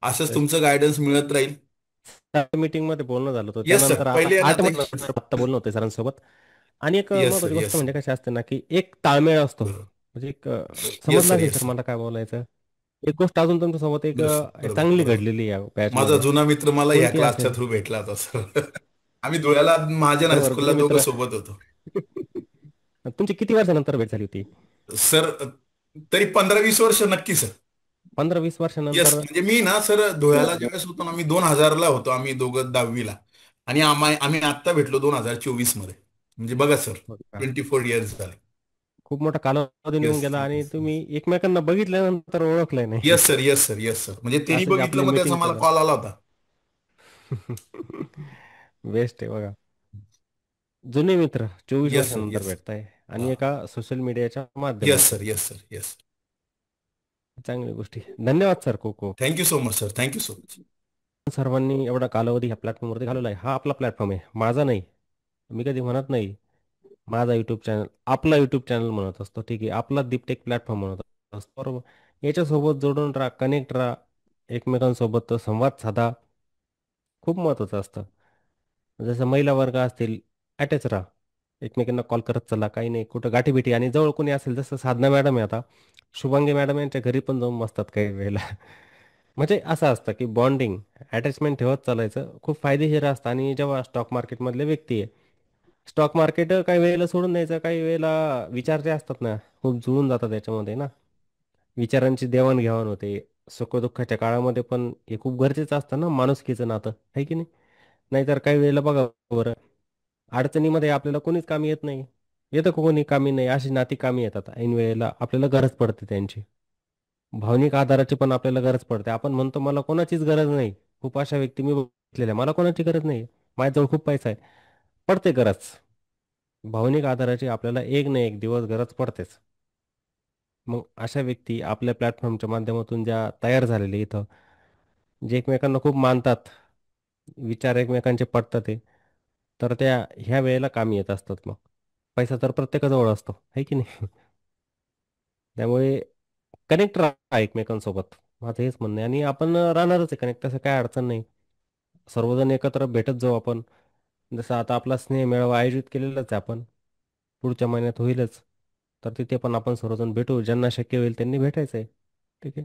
असंच तुमचं गायडन्स मिळत राहील. मीटिंग मध्ये बोलणं झालं होतं, येस सर. त्यानंतर आता पहिले आहे ना 8 ताई. महिन्यानंतर आत्ता बोलणं होतं सरांसोबत. आणि एक येस सर, महत्वाची गोष्ट येस सर. म्हणजे कशी असते ना, की एक ताळमेळ असतो. बरोबर. म्हणजे एक येस समजलं सर, असेल येस सर सर. मला काय बोलायचं. एक गोष्ट अजून तुमच्यासोबत एक बरोबर, चांगली बरोबर. घडलेली आहे माझा बॅचमध्ये. जुना मित्र मला ह्या कोणती क्लासच्या असेल? थ्रू भेटला होता सर. आम्ही धुळ्याला महाजन बरोबर, हायस्कूलला जुने दोघं मित्र. सोबत होतो. तुमची किती वर्षानंतर भेट झाली होती? सर तरी 15-20 वर्ष नक्की सर. 15-20 येस, वर्षानंतर. म्हणजे मी ना सर धुळ्याला ज्यावेळेस होतो ना, मी 2000ला होतो, आम्ही दोघं 10वीला. आणि आम्ही आत्ता भेटलो 2024 मध्ये. म्हणजे बघा सर, हो का? 24 इयर्स झाले. खूप मोठा कालावधी निघून येस, गेला आणि येस, तुम्ही एकमेकांना बघितल्यानंतर ओळखलंय नाही. Yes sir, yes sir, yes sir. म्हणजे त्यांनी असं जे बघितलं, आपली मग त्याचा मीटिंग मला झालं. कॉल आला होता. बेस्ट आहे बघा. जुने मित्र 24 येस सर, वर्षानंतर येस. भेटताय हा. आणि एका सोशल मीडियाच्या येस माध्यमातून. Sir, yes sir, yes. चांगली गोष्टी. धन्यवाद सर खूप खूप. Thank you so much sir, thank you so much. सर्वांनी एवढा कालावधी ह्या प्लॅटफॉर्मवरती घालवला आहे. हा आपला प्लॅटफॉर्म आहे, माझा नाही. मी कधी म्हणत नाही माझा युट्यूब चॅनल, आपला युट्यूब चॅनल म्हणत असतो. ठीक आहे, आपला दीपटेक प्लॅटफॉर्म म्हणत असतो. बरोबर. याच्यासोबत जोडून राहा, कनेक्ट राहा, एकमेकांसोबत संवाद साधा. खूप महत्त्वाचं असतं. जसं महिला वर्ग असतील, अटॅच राहा. एकमेकांना कॉल करत चला, काही नाही. कुठं गाठीभेटी आणि जवळ कोणी असेल, जसं साधना मॅडम आहे आता, शुभांगी मॅडम यांच्या घरी पण जाऊन बसतात काही वेळेला. म्हणजे असं असतं की बॉन्डिंग, अटॅचमेंट ठेवत चालायचं. खूप फायदेशीर असतं. आणि जेव्हा स्टॉक मार्केटमधले व्यक्ती आहे, स्टॉक मार्केट काही वेळेला सोडून द्यायचं, काही वेळेला विचार जे असतात ना, खूप जुळून जातात त्याच्यामध्ये ना. विचारांची देवाणघेवाण होते. सुखदुःखाच्या काळामध्ये पण हे खूप गरजेचं असतं ना, माणुसकीचं नातं, आहे की नाही? नाहीतर काही वेळेला बघा बरं, अडचणीमध्ये आपल्याला कोणीच कामी येत नाही. येतं का कोणी कामी नाही, अशी नाती कामी येतात. ऐन वेळेला आपल्याला गरज पडते त्यांची. भावनिक आधाराची पण आपल्याला गरज पडते. आपण म्हणतो मला कोणाचीच गरज नाही. खूप अशा व्यक्ती मी बघितलेल्या, मला कोणाची गरज नाही. माझ्याजवळ खूप पैसा आहे. पडते गरज. भावनिक आधाराची आपल्याला एक ना एक दिवस गरज पडतेच. मग अशा व्यक्ती आपल्या प्लॅटफॉर्मच्या माध्यमातून ज्या तयार झालेले इथं, जे एकमेकांना खूप मानतात, विचार एकमेकांचे पटतात ते, तर त्या ह्या वेळेला कामी येत असतात मग. पैसा तर प्रत्येकाजवळ असतो, आहे की नाही? त्यामुळे कनेक्ट राहा एकमेकांसोबत. माझं हेच म्हणणं आहे. आणि आपण राहणारच आहे कनेक्ट, तसं काय अडचण नाही. सर्वजण एकत्र भेटत जाऊ आपण. जसं आता आपला स्नेह मेळावा आयोजित केलेलाच आहे आपण. पुढच्या महिन्यात होईलच. तर तिथे पण आपण सर्वजण भेटू. ज्यांना शक्य होईल त्यांनी भेटायचं आहे. ठीक आहे.